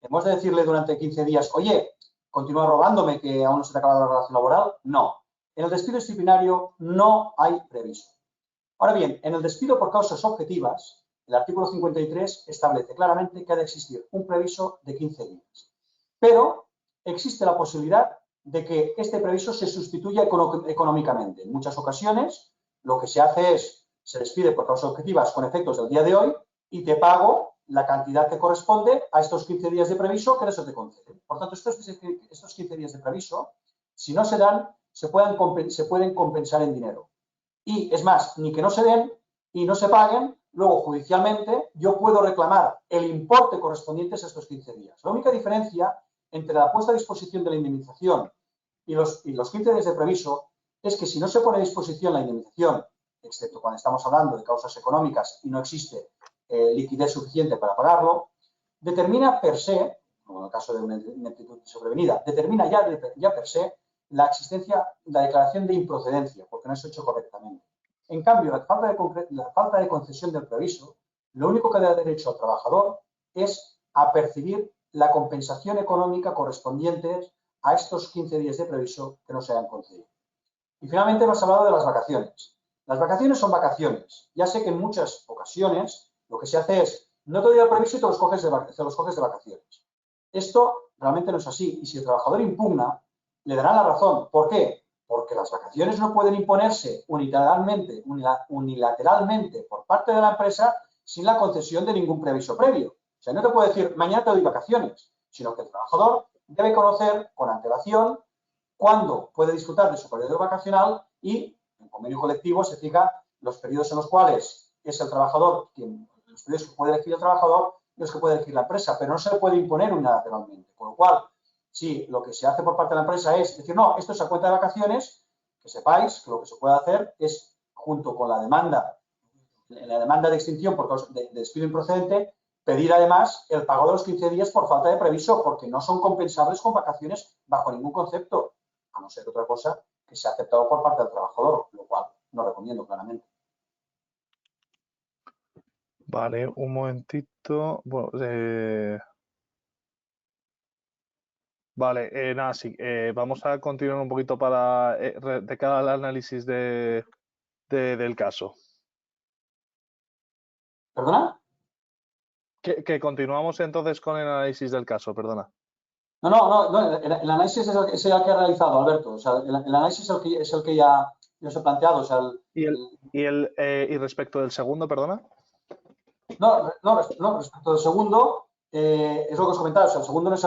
¿Hemos de decirle durante 15 días, oye, continúa robándome que aún no se te ha acabado la relación laboral? No. En el despido disciplinario no hay preaviso. Ahora bien, en el despido por causas objetivas, el artículo 53 establece claramente que ha de existir un preaviso de 15 días. Pero existe la posibilidad de que este preaviso se sustituya económicamente. En muchas ocasiones, lo que se hace es, se despide por causas objetivas con efectos del día de hoy y te pago la cantidad que corresponde a estos 15 días de preaviso que eso te concede. Por tanto, estos 15 días de preaviso, si no se dan, se pueden compensar en dinero. Y es más, ni que no se den y no se paguen, luego judicialmente yo puedo reclamar el importe correspondiente a estos 15 días. La única diferencia entre la puesta a disposición de la indemnización y los 15 días de preaviso es que si no se pone a disposición la indemnización, excepto cuando estamos hablando de causas económicas y no existe liquidez suficiente para pagarlo, determina per se, como en el caso de una ineptitud sobrevenida, determina ya per se la existencia, la declaración de improcedencia, porque no es hecho correctamente. En cambio, la falta de concesión del preaviso, lo único que da derecho al trabajador es a percibir la compensación económica correspondiente a estos 15 días de preaviso que no se hayan concedido. Y finalmente hemos hablado de las vacaciones. Las vacaciones son vacaciones. Ya sé que en muchas ocasiones lo que se hace es, no te doy el preaviso y te los coges de vacaciones. Esto realmente no es así. Y si el trabajador impugna, le darán la razón. ¿Por qué? Porque las vacaciones no pueden imponerse unilateralmente por parte de la empresa sin la concesión de ningún preaviso previo. O sea, no te puedo decir, mañana te doy vacaciones, sino que el trabajador debe conocer con antelación cuándo puede disfrutar de su periodo vacacional y en convenio colectivo se fija los periodos en los cuales es el trabajador los periodos que puede elegir el trabajador y los que puede elegir la empresa, pero no se le puede imponer unilateralmente. Con lo cual, si lo que se hace por parte de la empresa es decir, no, esto es a cuenta de vacaciones, que sepáis que lo que se puede hacer es, junto con la demanda en la demanda de extinción por causa de despido improcedente, pedir además el pago de los 15 días por falta de previso, porque no son compensables con vacaciones bajo ningún concepto, a no ser otra cosa que sea aceptado por parte del trabajador, lo cual no recomiendo claramente. Vale, un momentito. Bueno, vale, nada, sí. Vamos a continuar un poquito de cara al análisis del caso. ¿Perdona? Que continuamos entonces con el análisis del caso, perdona. No, el análisis es el que he realizado, Alberto. O sea, el análisis es el que ya os he planteado. O sea, ¿Y respecto del segundo, perdona? No, respecto al segundo, es lo que os comentaba. O sea, el segundo no es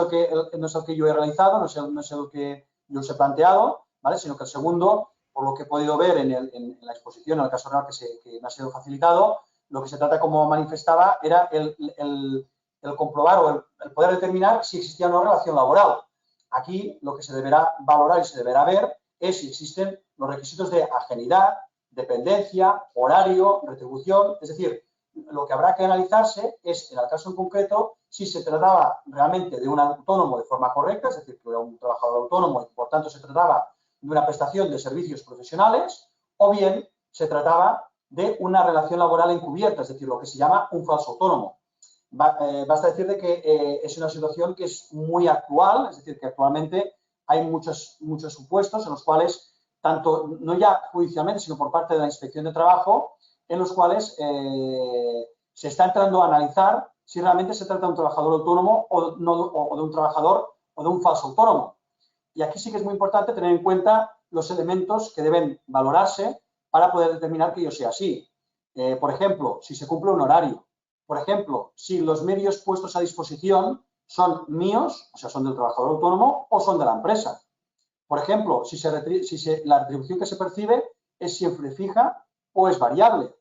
el que yo he realizado, no es el que yo os he planteado, ¿vale? Sino que el segundo, por lo que he podido ver en la exposición, en el caso real que me ha sido facilitado, lo que se trata, como manifestaba, era el comprobar o el poder determinar si existía una relación laboral. Aquí lo que se deberá valorar y se deberá ver es si existen los requisitos de ajenidad, dependencia, horario, retribución. Es decir, lo que habrá que analizarse es, en el caso en concreto, si se trataba realmente de un autónomo de forma correcta, es decir, que era un trabajador autónomo y, por tanto, se trataba de una prestación de servicios profesionales, o bien se trataba de una relación laboral encubierta, es decir, lo que se llama un falso autónomo. Basta decir de que es una situación que es muy actual, es decir, que actualmente hay muchos supuestos en los cuales, tanto no ya judicialmente, sino por parte de la Inspección de Trabajo, en los cuales se está entrando a analizar si realmente se trata de un trabajador autónomo o de un trabajador o de un falso autónomo. Y aquí sí que es muy importante tener en cuenta los elementos que deben valorarse para poder determinar que ello sea así. Por ejemplo, si se cumple un horario. Por ejemplo, si los medios puestos a disposición son míos, o sea, son del trabajador autónomo o son de la empresa. Por ejemplo, si la retribución que se percibe es siempre fija o es variable.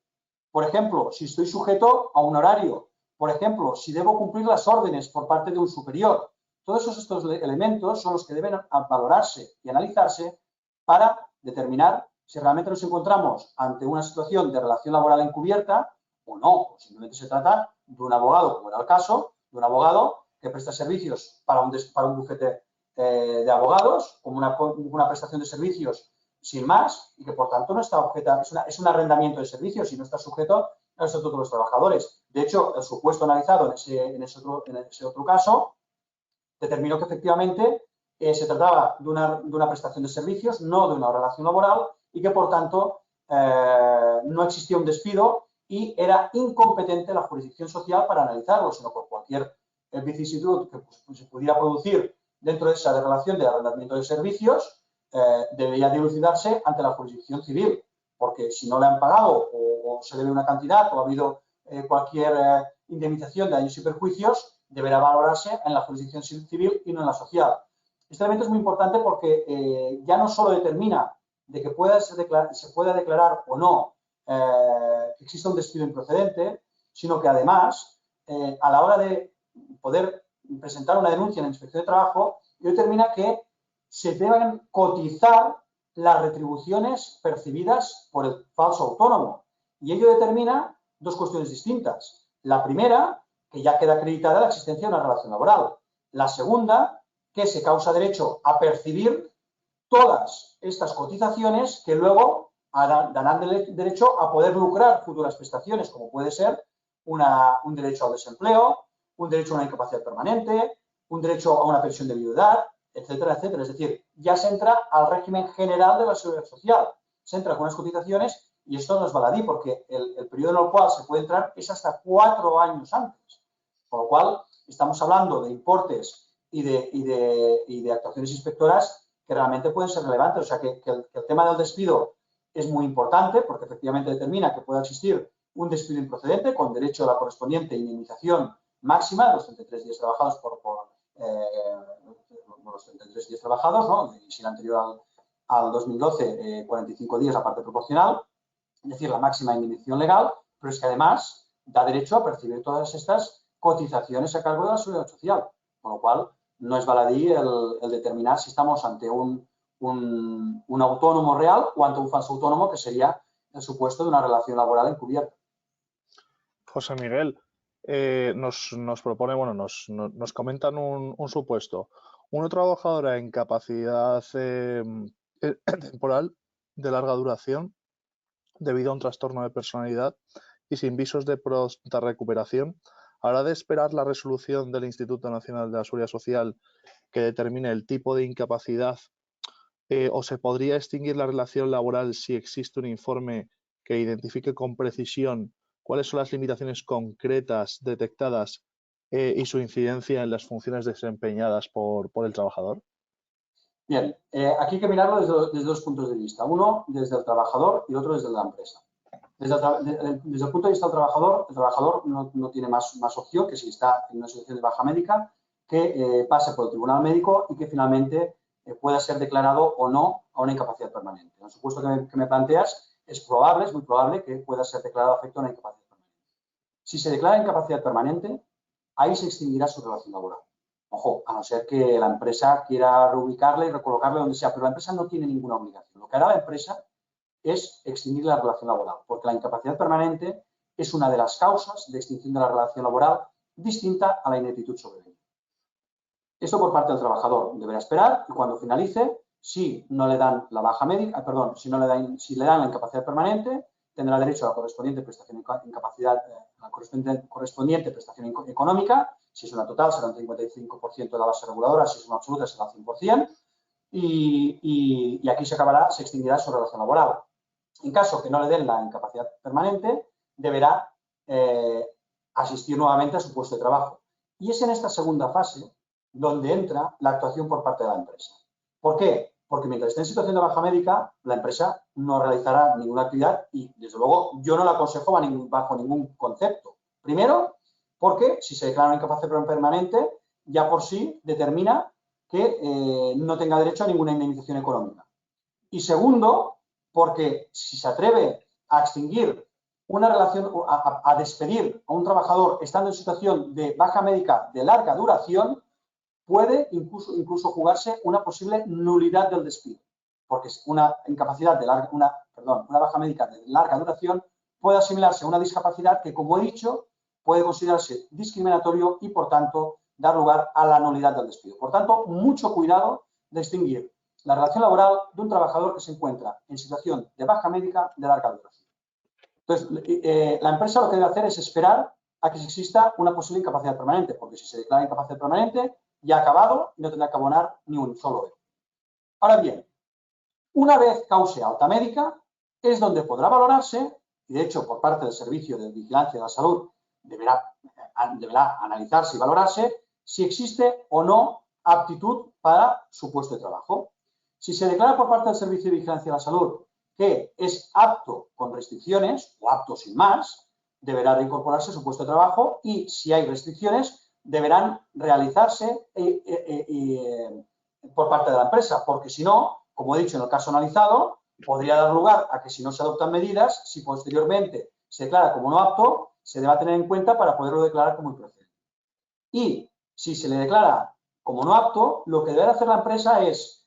Por ejemplo, si estoy sujeto a un horario. Por ejemplo, si debo cumplir las órdenes por parte de un superior. Todos estos elementos son los que deben valorarse y analizarse para determinar si realmente nos encontramos ante una situación de relación laboral encubierta o no. Simplemente se trata de un abogado, como era el caso, de un abogado que presta servicios para un bufete de abogados, como una prestación de servicios sin más, y que por tanto no está objeto, es un arrendamiento de servicios y no está sujeto al Estatuto de los Trabajadores. De hecho, el supuesto analizado en ese otro caso determinó que efectivamente se trataba de una prestación de servicios, no de una relación laboral, y que por tanto no existía un despido y era incompetente la jurisdicción social para analizarlo, sino por cualquier vicisitud que se pudiera producir dentro de esa relación de arrendamiento de servicios, debería dilucidarse ante la jurisdicción civil, porque si no le han pagado o se debe una cantidad o ha habido cualquier indemnización de daños y perjuicios, deberá valorarse en la jurisdicción civil y no en la social. Este elemento es muy importante porque ya no solo determina de que se pueda declarar o no que exista un despido improcedente, sino que además, a la hora de poder presentar una denuncia en la Inspección de Trabajo, determina que se deben cotizar las retribuciones percibidas por el falso autónomo. Y ello determina dos cuestiones distintas. La primera, que ya queda acreditada la existencia de una relación laboral. La segunda, que se causa derecho a percibir todas estas cotizaciones que luego darán derecho a poder lucrar futuras prestaciones, como puede ser un derecho al desempleo, un derecho a una incapacidad permanente, un derecho a una pensión de viudedad, etcétera, etcétera. Es decir, ya se entra al régimen general de la seguridad social. Se entra con unas cotizaciones y esto no es baladí porque el periodo en el cual se puede entrar es hasta 4 años antes. Con lo cual, estamos hablando de importes y de actuaciones inspectoras que realmente pueden ser relevantes. O sea, que el tema del despido es muy importante porque efectivamente determina que pueda existir un despido improcedente con derecho a la correspondiente indemnización máxima de los 33 días trabajados por los 33 días trabajados, ¿no? Y si el anterior al 2012, 45 días a parte proporcional, es decir, la máxima indemnización legal, pero es que además da derecho a percibir todas estas cotizaciones a cargo de la seguridad social, con lo cual no es baladí el determinar si estamos ante un autónomo real o ante un falso autónomo, que sería el supuesto de una relación laboral encubierta. José Miguel, nos propone, bueno, nos comentan un supuesto. Una trabajadora en incapacidad temporal de larga duración debido a un trastorno de personalidad y sin visos de pronta recuperación, habrá de esperar la resolución del Instituto Nacional de la Seguridad Social que determine el tipo de incapacidad o se podría extinguir la relación laboral si existe un informe que identifique con precisión cuáles son las limitaciones concretas detectadas y su incidencia en las funciones desempeñadas por el trabajador. Bien, aquí hay que mirarlo desde dos puntos de vista. Uno desde el trabajador y otro desde la empresa. Desde el punto de vista del trabajador, el trabajador no tiene más opción que si está en una situación de baja médica, que pase por el tribunal médico y que finalmente pueda ser declarado o no a una incapacidad permanente. En el supuesto que me planteas, es muy probable que pueda ser declarado afecto a una incapacidad permanente. Si se declara incapacidad permanente, ahí se extinguirá su relación laboral. Ojo, a no ser que la empresa quiera reubicarle y recolocarle donde sea, pero la empresa no tiene ninguna obligación. Lo que hará la empresa es extinguir la relación laboral, porque la incapacidad permanente es una de las causas de extinción de la relación laboral distinta a la ineptitud sobrevenida. Esto por parte del trabajador. Deberá esperar y cuando finalice, si no le dan la baja médica, si le dan la incapacidad permanente, tendrá derecho a la correspondiente prestación económica. Si es una total, será un 55% de la base reguladora, si es una absoluta, será el 100%. Y aquí se extinguirá su relación laboral. En caso que no le den la incapacidad permanente, deberá asistir nuevamente a su puesto de trabajo. Y es en esta segunda fase donde entra la actuación por parte de la empresa. ¿Por qué? Porque mientras esté en situación de baja médica, la empresa no realizará ninguna actividad y, desde luego, yo no la aconsejo bajo ningún concepto. Primero, porque si se declara una incapacidad permanente, ya por sí determina que no tenga derecho a ninguna indemnización económica. Y segundo, porque si se atreve a extinguir una relación, a despedir a un trabajador estando en situación de baja médica de larga duración, puede incluso jugarse una posible nulidad del despido, porque una baja médica de larga duración puede asimilarse a una discapacidad que, como he dicho, puede considerarse discriminatorio y, por tanto, dar lugar a la nulidad del despido. Por tanto, mucho cuidado de extinguir la relación laboral de un trabajador que se encuentra en situación de baja médica de larga duración. Entonces, la empresa lo que debe hacer es esperar a que exista una posible incapacidad permanente, porque si se declara incapacidad permanente, ya ha acabado y no tendrá que abonar ni un solo euro. Ahora bien, una vez cause alta médica, es donde podrá valorarse, y de hecho por parte del Servicio de Vigilancia de la Salud deberá analizarse y valorarse si existe o no aptitud para su puesto de trabajo. Si se declara por parte del Servicio de Vigilancia de la Salud que es apto con restricciones o apto sin más, deberá reincorporarse a su puesto de trabajo y si hay restricciones deberán realizarse por parte de la empresa, porque si no, como he dicho en el caso analizado, podría dar lugar a que si no se adoptan medidas, si posteriormente se declara como no apto, se deba tener en cuenta para poderlo declarar como improcedente. Y si se le declara como no apto, lo que debe hacer la empresa es,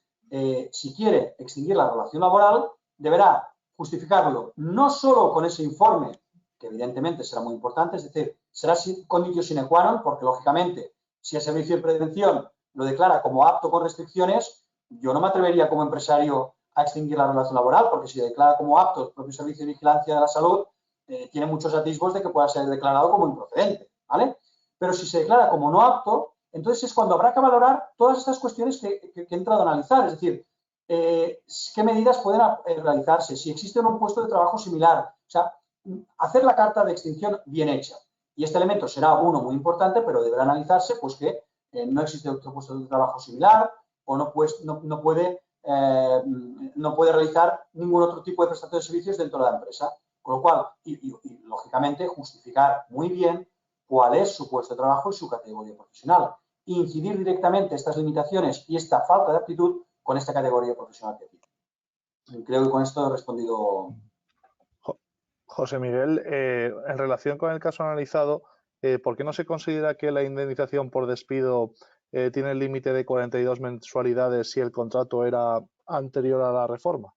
si quiere extinguir la relación laboral, deberá justificarlo no solo con ese informe, que evidentemente será muy importante, es decir, será conditio sine qua non, porque lógicamente, si el servicio de prevención lo declara como apto con restricciones, yo no me atrevería como empresario a extinguir la relación laboral, porque si declara como apto el propio Servicio de Vigilancia de la Salud, tiene muchos atisbos de que pueda ser declarado como improcedente, ¿vale? Pero si se declara como no apto, entonces es cuando habrá que valorar todas estas cuestiones que he entrado a analizar, es decir, qué medidas pueden realizarse, si existe un puesto de trabajo similar, o sea, hacer la carta de extinción bien hecha. Y este elemento será uno muy importante, pero deberá analizarse pues que no existe otro puesto de trabajo similar o no puede realizar ningún otro tipo de prestación de servicios dentro de la empresa. Con lo cual, y lógicamente, justificar muy bien cuál es su puesto de trabajo y su categoría profesional. E incidir directamente estas limitaciones y esta falta de aptitud con esta categoría profesional que tiene. Creo que con esto he respondido. José Miguel, en relación con el caso analizado, ¿por qué no se considera que la indemnización por despido tiene el límite de 42 mensualidades si el contrato era anterior a la reforma?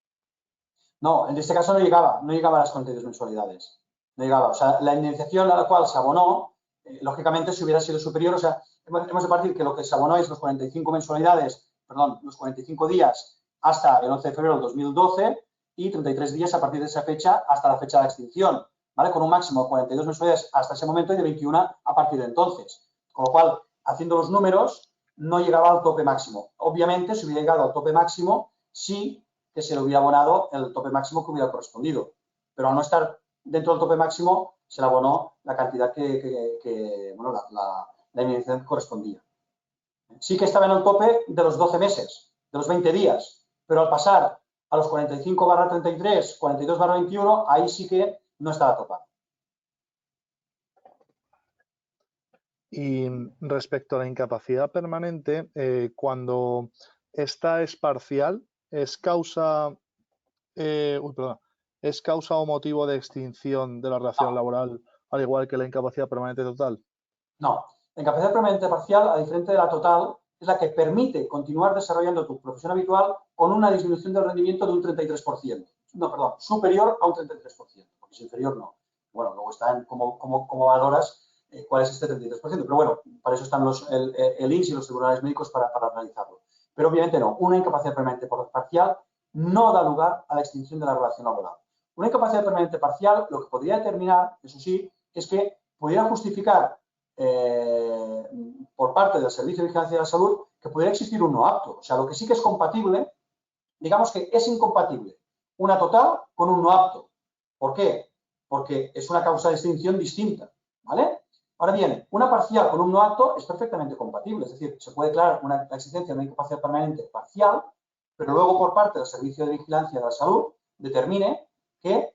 No, en este caso no llegaba a las 42 mensualidades. No llegaba. O sea, la indemnización a la cual se abonó, lógicamente, si hubiera sido superior, o sea, hemos de partir que lo que se abonó es los 45 mensualidades, perdón, los 45 días hasta el 11 de febrero del 2012 y 33 días a partir de esa fecha hasta la fecha de extinción, ¿vale? Con un máximo de 42 mensualidades hasta ese momento y de 21 a partir de entonces. Con lo cual, haciendo los números, no llegaba al tope máximo. Obviamente, si hubiera llegado al tope máximo, sí que se le hubiera abonado el tope máximo que hubiera correspondido. Pero al no estar dentro del tope máximo, se le abonó la cantidad que bueno, la indemnización correspondía. Sí que estaba en el tope de los 12 meses, de los 20 días, pero al pasar a los 45/33, 42/21, ahí sí que no estaba topado. Y respecto a la incapacidad permanente, cuando esta es parcial, ¿es causa, ¿es causa o motivo de extinción de la relación laboral, al igual que la incapacidad permanente total? No, la incapacidad permanente parcial, a diferencia de la total, es la que permite continuar desarrollando tu profesión habitual con una disminución del rendimiento de un 33%. No, perdón, superior a un 33%, porque si inferior no. Bueno, luego está en cómo valoras cuál es este 33%, pero bueno, para eso están el INS y los tribunales médicos para analizarlo. Pero obviamente no, una incapacidad permanente parcial no da lugar a la extinción de la relación laboral. Una incapacidad permanente parcial lo que podría determinar, eso sí, es que pudiera justificar por parte del Servicio de Vigilancia de la Salud que pudiera existir un no apto. O sea, lo que sí que es compatible, digamos que es incompatible una total con un no apto. ¿Por qué? Porque es una causa de extinción distinta, ¿vale? Ahora bien, una parcial con un no apto es perfectamente compatible, es decir, se puede declarar la existencia de una incapacidad permanente parcial, pero luego por parte del Servicio de Vigilancia de la Salud determine que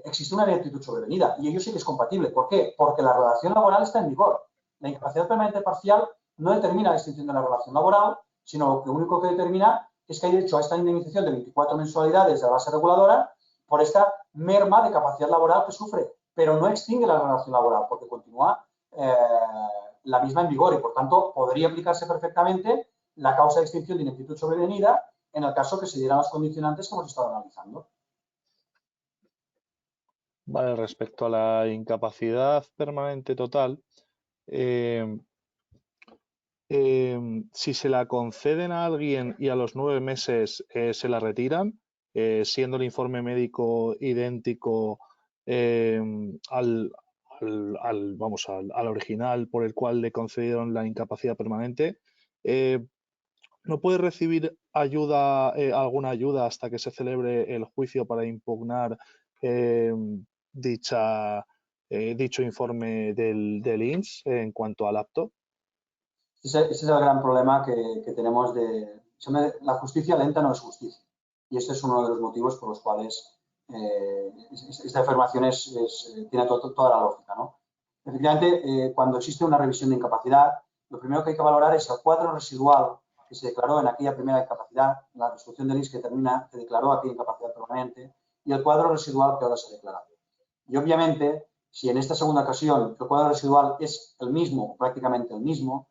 existe una ineptitud sobrevenida y ello sí que es compatible. ¿Por qué? Porque la relación laboral está en vigor. La incapacidad permanente parcial no determina la extinción de la relación laboral, sino que lo único que determina es que hay derecho a esta indemnización de 24 mensualidades de la base reguladora por esta merma de capacidad laboral que sufre, pero no extingue la relación laboral porque continúa la misma en vigor y, por tanto, podría aplicarse perfectamente la causa de extinción de ineptitud sobrevenida en el caso que se dieran los condicionantes que hemos estado analizando. Vale, respecto a la incapacidad permanente total, si se la conceden a alguien y a los 9 meses se la retiran, siendo el informe médico idéntico al original por el cual le concedieron la incapacidad permanente, ¿no puede recibir ayuda, alguna ayuda hasta que se celebre el juicio para impugnar dicho informe del INS en cuanto al apto? Ese es el gran problema que tenemos de... La justicia lenta no es justicia. Y este es uno de los motivos por los cuales esta afirmación tiene toda la lógica, ¿no? Efectivamente, cuando existe una revisión de incapacidad, lo primero que hay que valorar es el cuadro residual que se declaró en aquella primera incapacidad, la resolución del INS que declaró aquella incapacidad permanente, y el cuadro residual que ahora se ha declarado. Y obviamente, si en esta segunda ocasión el cuadro residual es el mismo, prácticamente el mismo,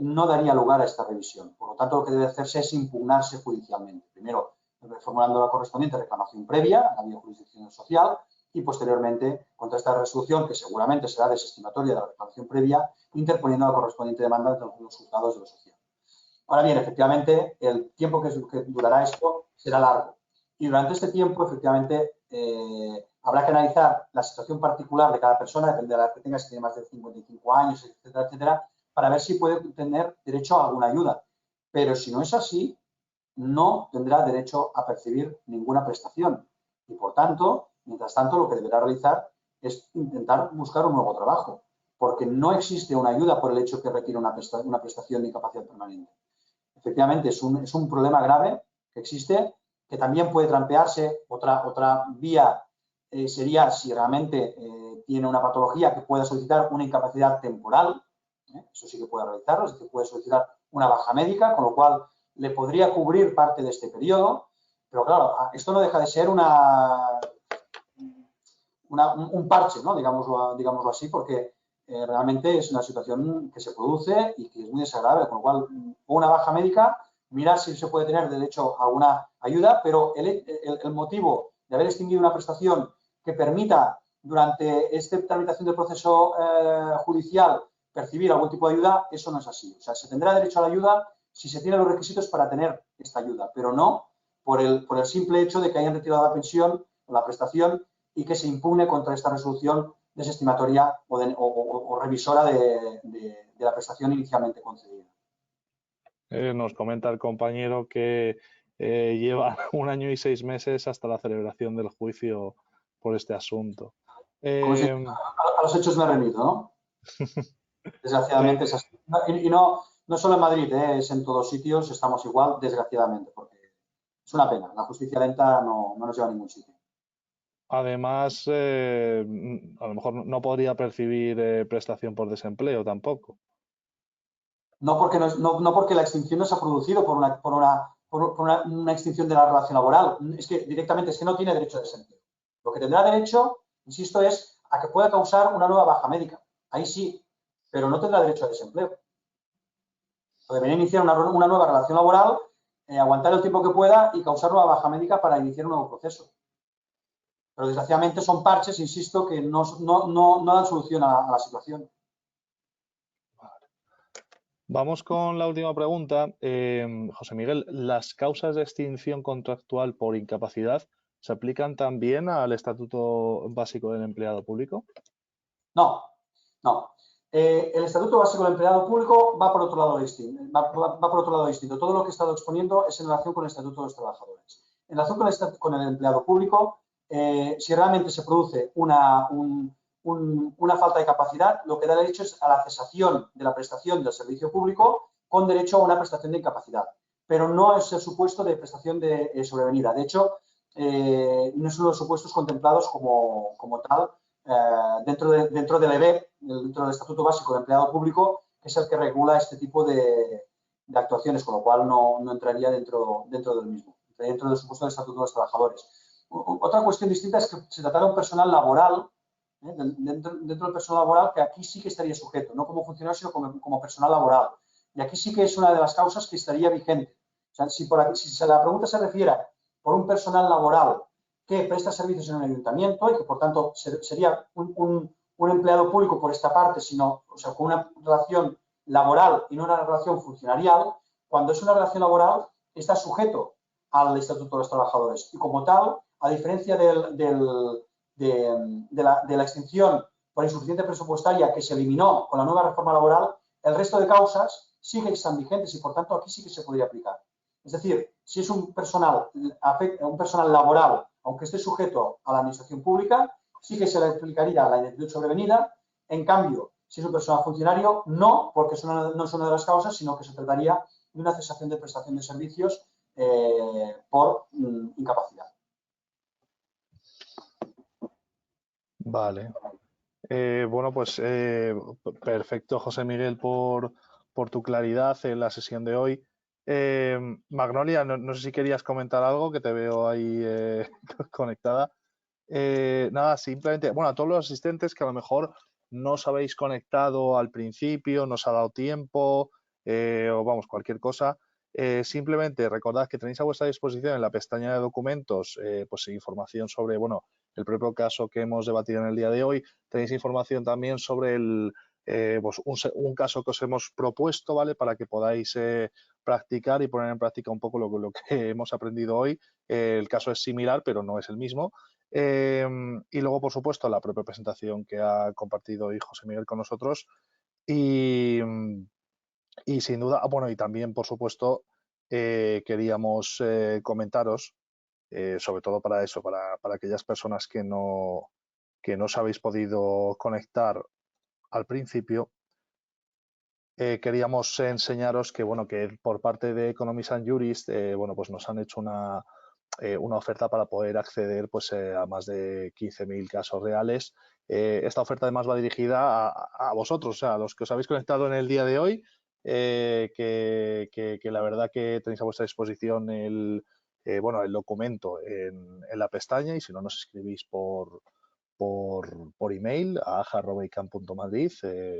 no daría lugar a esta revisión. Por lo tanto, lo que debe hacerse es impugnarse judicialmente. Primero, formulando la correspondiente reclamación previa a la vía jurisdiccional social y, posteriormente, contra esta resolución, que seguramente será desestimatoria de la reclamación previa, interponiendo la correspondiente demanda ante los juzgados de lo social. Ahora bien, efectivamente, el tiempo que durará esto será largo. Y durante este tiempo, efectivamente, habrá que analizar la situación particular de cada persona, depende de la edad que tenga, si tiene más de 55 años, etcétera, etcétera, para ver si puede tener derecho a alguna ayuda. Pero si no es así, no tendrá derecho a percibir ninguna prestación. Y, por tanto, mientras tanto, lo que deberá realizar es intentar buscar un nuevo trabajo, porque no existe una ayuda por el hecho que requiere una prestación de incapacidad permanente. Efectivamente, es un problema grave que existe, que también puede trampearse. Otra vía sería si realmente tiene una patología que pueda solicitar una incapacidad temporal. Eso sí que puede realizarlo, es decir, puede solicitar una baja médica, con lo cual le podría cubrir parte de este periodo. Pero claro, esto no deja de ser un parche, ¿no? Digámoslo así, porque realmente es una situación que se produce y que es muy desagradable, con lo cual, una baja médica, mirar si se puede tener derecho a alguna ayuda, pero el motivo de haber extinguido una prestación que permita durante esta tramitación del proceso judicial percibir algún tipo de ayuda, eso no es así. O sea, se tendrá derecho a la ayuda si se tienen los requisitos para tener esta ayuda, pero no por el simple hecho de que hayan retirado la pensión o la prestación y que se impugne contra esta resolución desestimatoria o revisora de la prestación inicialmente concedida. Nos comenta el compañero que lleva 1 año y 6 meses hasta la celebración del juicio por este asunto. A los hechos me he remito, ¿no? Desgraciadamente es así. Y no solo en Madrid, es en todos sitios, estamos igual, desgraciadamente, porque es una pena. La justicia lenta no nos lleva a ningún sitio. Además, a lo mejor no podría percibir prestación por desempleo tampoco. No porque la extinción no se ha producido por una extinción de la relación laboral. Es que directamente es que no tiene derecho a desempleo. Lo que tendrá derecho, insisto, es a que pueda causar una nueva baja médica. Ahí sí, pero no tendrá derecho a desempleo. Debería iniciar una nueva relación laboral, aguantar el tiempo que pueda y causar una baja médica para iniciar un nuevo proceso. Pero desgraciadamente son parches, insisto, que no dan solución a la situación. Vamos con la última pregunta. José Miguel, ¿las causas de extinción contractual por incapacidad se aplican también al Estatuto Básico del Empleado Público? No. El Estatuto Básico del Empleado Público va por otro lado distinto. Todo lo que he estado exponiendo es en relación con el Estatuto de los Trabajadores. En relación con el empleado público, si realmente se produce una falta de capacidad, lo que da derecho es a la cesación de la prestación del servicio público con derecho a una prestación de incapacidad. Pero no es el supuesto de prestación de sobrevenida. De hecho, no es uno de los supuestos contemplados como tal dentro del EBEP, dentro del Estatuto Básico del Empleado Público, que es el que regula este tipo de actuaciones, con lo cual no entraría dentro del mismo, dentro del supuesto del Estatuto de los Trabajadores. Otra cuestión distinta es que se trata de un personal laboral, dentro del personal laboral, que aquí sí que estaría sujeto, no como funcionario, sino como personal laboral. Y aquí sí que es una de las causas que estaría vigente. O sea, si la pregunta se refiere por un personal laboral que presta servicios en un ayuntamiento y que, por tanto, sería un empleado público por esta parte, con una relación laboral y no una relación funcionarial, cuando es una relación laboral está sujeto al Estatuto de los Trabajadores. Y como tal, a diferencia de la extinción por insuficiencia presupuestaria que se eliminó con la nueva reforma laboral, el resto de causas sí que están vigentes y, por tanto, aquí sí que se podría aplicar. Es decir, si es un personal laboral, aunque esté sujeto a la administración pública, sí que se le aplicaría la ineptitud sobrevenida. En cambio, si es un personal funcionario, no, porque no es una de las causas, sino que se trataría de una cesación de prestación de servicios por incapacidad. Vale. Bueno, pues perfecto, José Miguel, por tu claridad en la sesión de hoy. Magnolia, no sé si querías comentar algo, que te veo ahí conectada. Nada, simplemente, bueno, a todos los asistentes que a lo mejor no os habéis conectado al principio, no os ha dado tiempo, o vamos, cualquier cosa, simplemente recordad que tenéis a vuestra disposición en la pestaña de documentos, pues información sobre, bueno, el propio caso que hemos debatido en el día de hoy. Tenéis información también sobre pues un caso que os hemos propuesto, ¿vale? Para que podáis practicar y poner en práctica un poco lo que hemos aprendido hoy. El caso es similar, pero no es el mismo. Y luego, por supuesto, la propia presentación que ha compartido hoy José Miguel con nosotros. Y sin duda, bueno, y también, por supuesto, queríamos comentaros, sobre todo para eso, para aquellas personas que no os habéis podido conectar al principio, queríamos enseñaros que, bueno, que por parte de Economists and Jurists, bueno, pues nos han hecho una oferta para poder acceder pues, a más de 15.000 casos reales. Esta oferta además va dirigida a vosotros, o sea, a los que os habéis conectado en el día de hoy, que la verdad que tenéis a vuestra disposición el documento en la pestaña, y si no, nos escribís por email a aja@icam.madrid,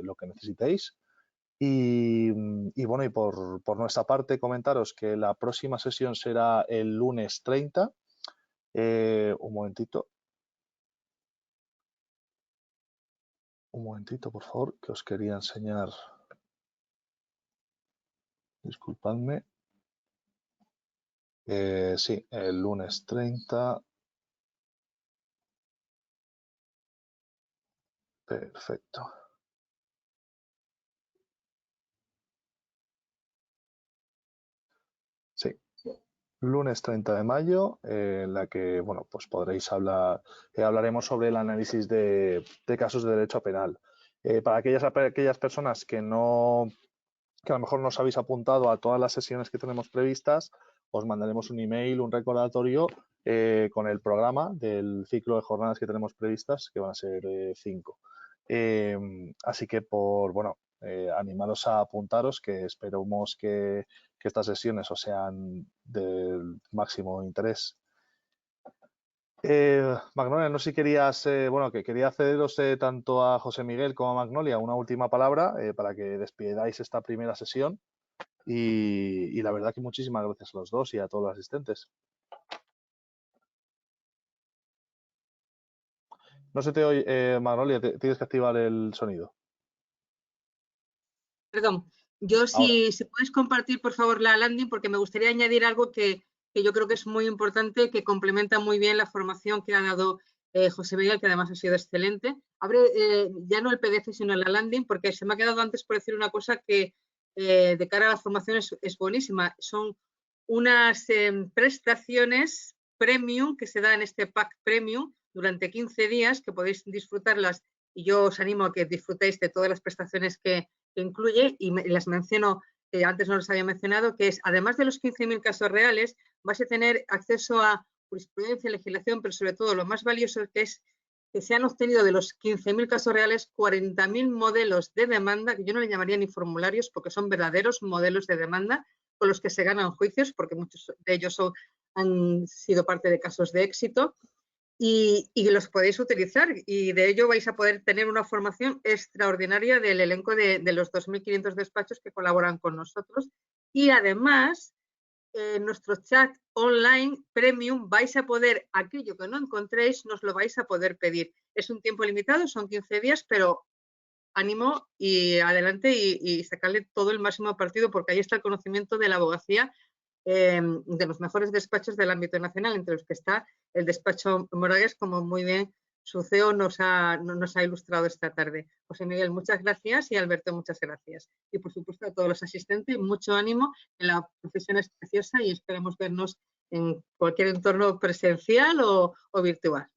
lo que necesitéis. Y bueno, y por nuestra parte comentaros que la próxima sesión será el lunes 30. Un momentito. Un momentito, por favor, que os quería enseñar. Disculpadme. Sí, el lunes 30. Perfecto. Sí, lunes 30 de mayo, en la que, bueno, pues podréis hablar, hablaremos sobre el análisis de casos de derecho penal. Para aquellas personas que a lo mejor no os habéis apuntado a todas las sesiones que tenemos previstas, os mandaremos un email, un recordatorio con el programa del ciclo de jornadas que tenemos previstas, que van a ser 5. Así que animaros a apuntaros, que esperamos que estas sesiones os sean del máximo interés. Magnolia, no sé si querías, que quería cederos tanto a José Miguel como a Magnolia una última palabra para que despidáis esta primera sesión y la verdad que muchísimas gracias a los dos y a todos los asistentes. No se te oye, Magnolia, tienes que activar el sonido. Perdón, yo si puedes compartir por favor la landing, porque me gustaría añadir algo que yo creo que es muy importante, que complementa muy bien la formación que ha dado José Miguel, que además ha sido excelente. Abre ya no el PDF sino la landing, porque se me ha quedado antes por decir una cosa que de cara a la formación es buenísima. Son unas prestaciones premium que se da en este pack premium durante 15 días, que podéis disfrutarlas, y yo os animo a que disfrutéis de todas las prestaciones que incluye, y las menciono, que antes no los había mencionado, que es, además de los 15.000 casos reales, vais a tener acceso a jurisprudencia, legislación, pero sobre todo lo más valioso que es que se han obtenido de los 15.000 casos reales 40.000 modelos de demanda, que yo no le llamaría ni formularios, porque son verdaderos modelos de demanda con los que se ganan juicios, porque muchos de ellos han sido parte de casos de éxito. Y los podéis utilizar, y de ello vais a poder tener una formación extraordinaria del elenco de los 2.500 despachos que colaboran con nosotros. Y además, en nuestro chat online premium vais a poder, aquello que no encontréis, nos lo vais a poder pedir. Es un tiempo limitado, son 15 días, pero ánimo y adelante y sacarle todo el máximo partido, porque ahí está el conocimiento de la abogacía de los mejores despachos del ámbito nacional, entre los que está el despacho Moragues, como muy bien su CEO nos ha ilustrado esta tarde. José Miguel, muchas gracias, y Alberto, muchas gracias. Y por supuesto a todos los asistentes, mucho ánimo, en la profesión es preciosa y esperamos vernos en cualquier entorno presencial o virtual.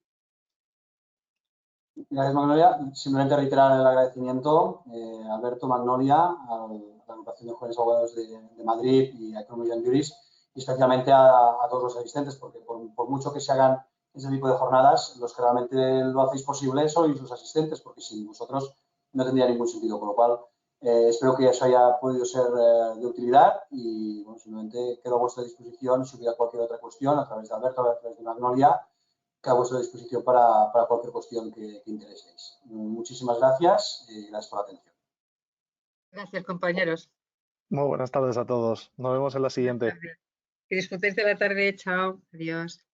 Gracias, Magnolia. Simplemente reiterar el agradecimiento, Alberto, Magnolia, a la agrupación de jóvenes abogados de Madrid y a Economía Juris, y especialmente a todos los asistentes, porque por mucho que se hagan ese tipo de jornadas, los que realmente lo hacéis posible sois los asistentes, porque sin vosotros no tendría ningún sentido. Con lo cual, espero que eso haya podido ser de utilidad y bueno, simplemente quedo a vuestra disposición si hubiera cualquier otra cuestión a través de Alberto, a través de Magnolia, que a vuestra disposición para cualquier cuestión que intereséis. Muchísimas gracias y gracias por la atención. Gracias, compañeros. Muy buenas tardes a todos. Nos vemos en la siguiente. Que disfrutéis de la tarde. Chao. Adiós.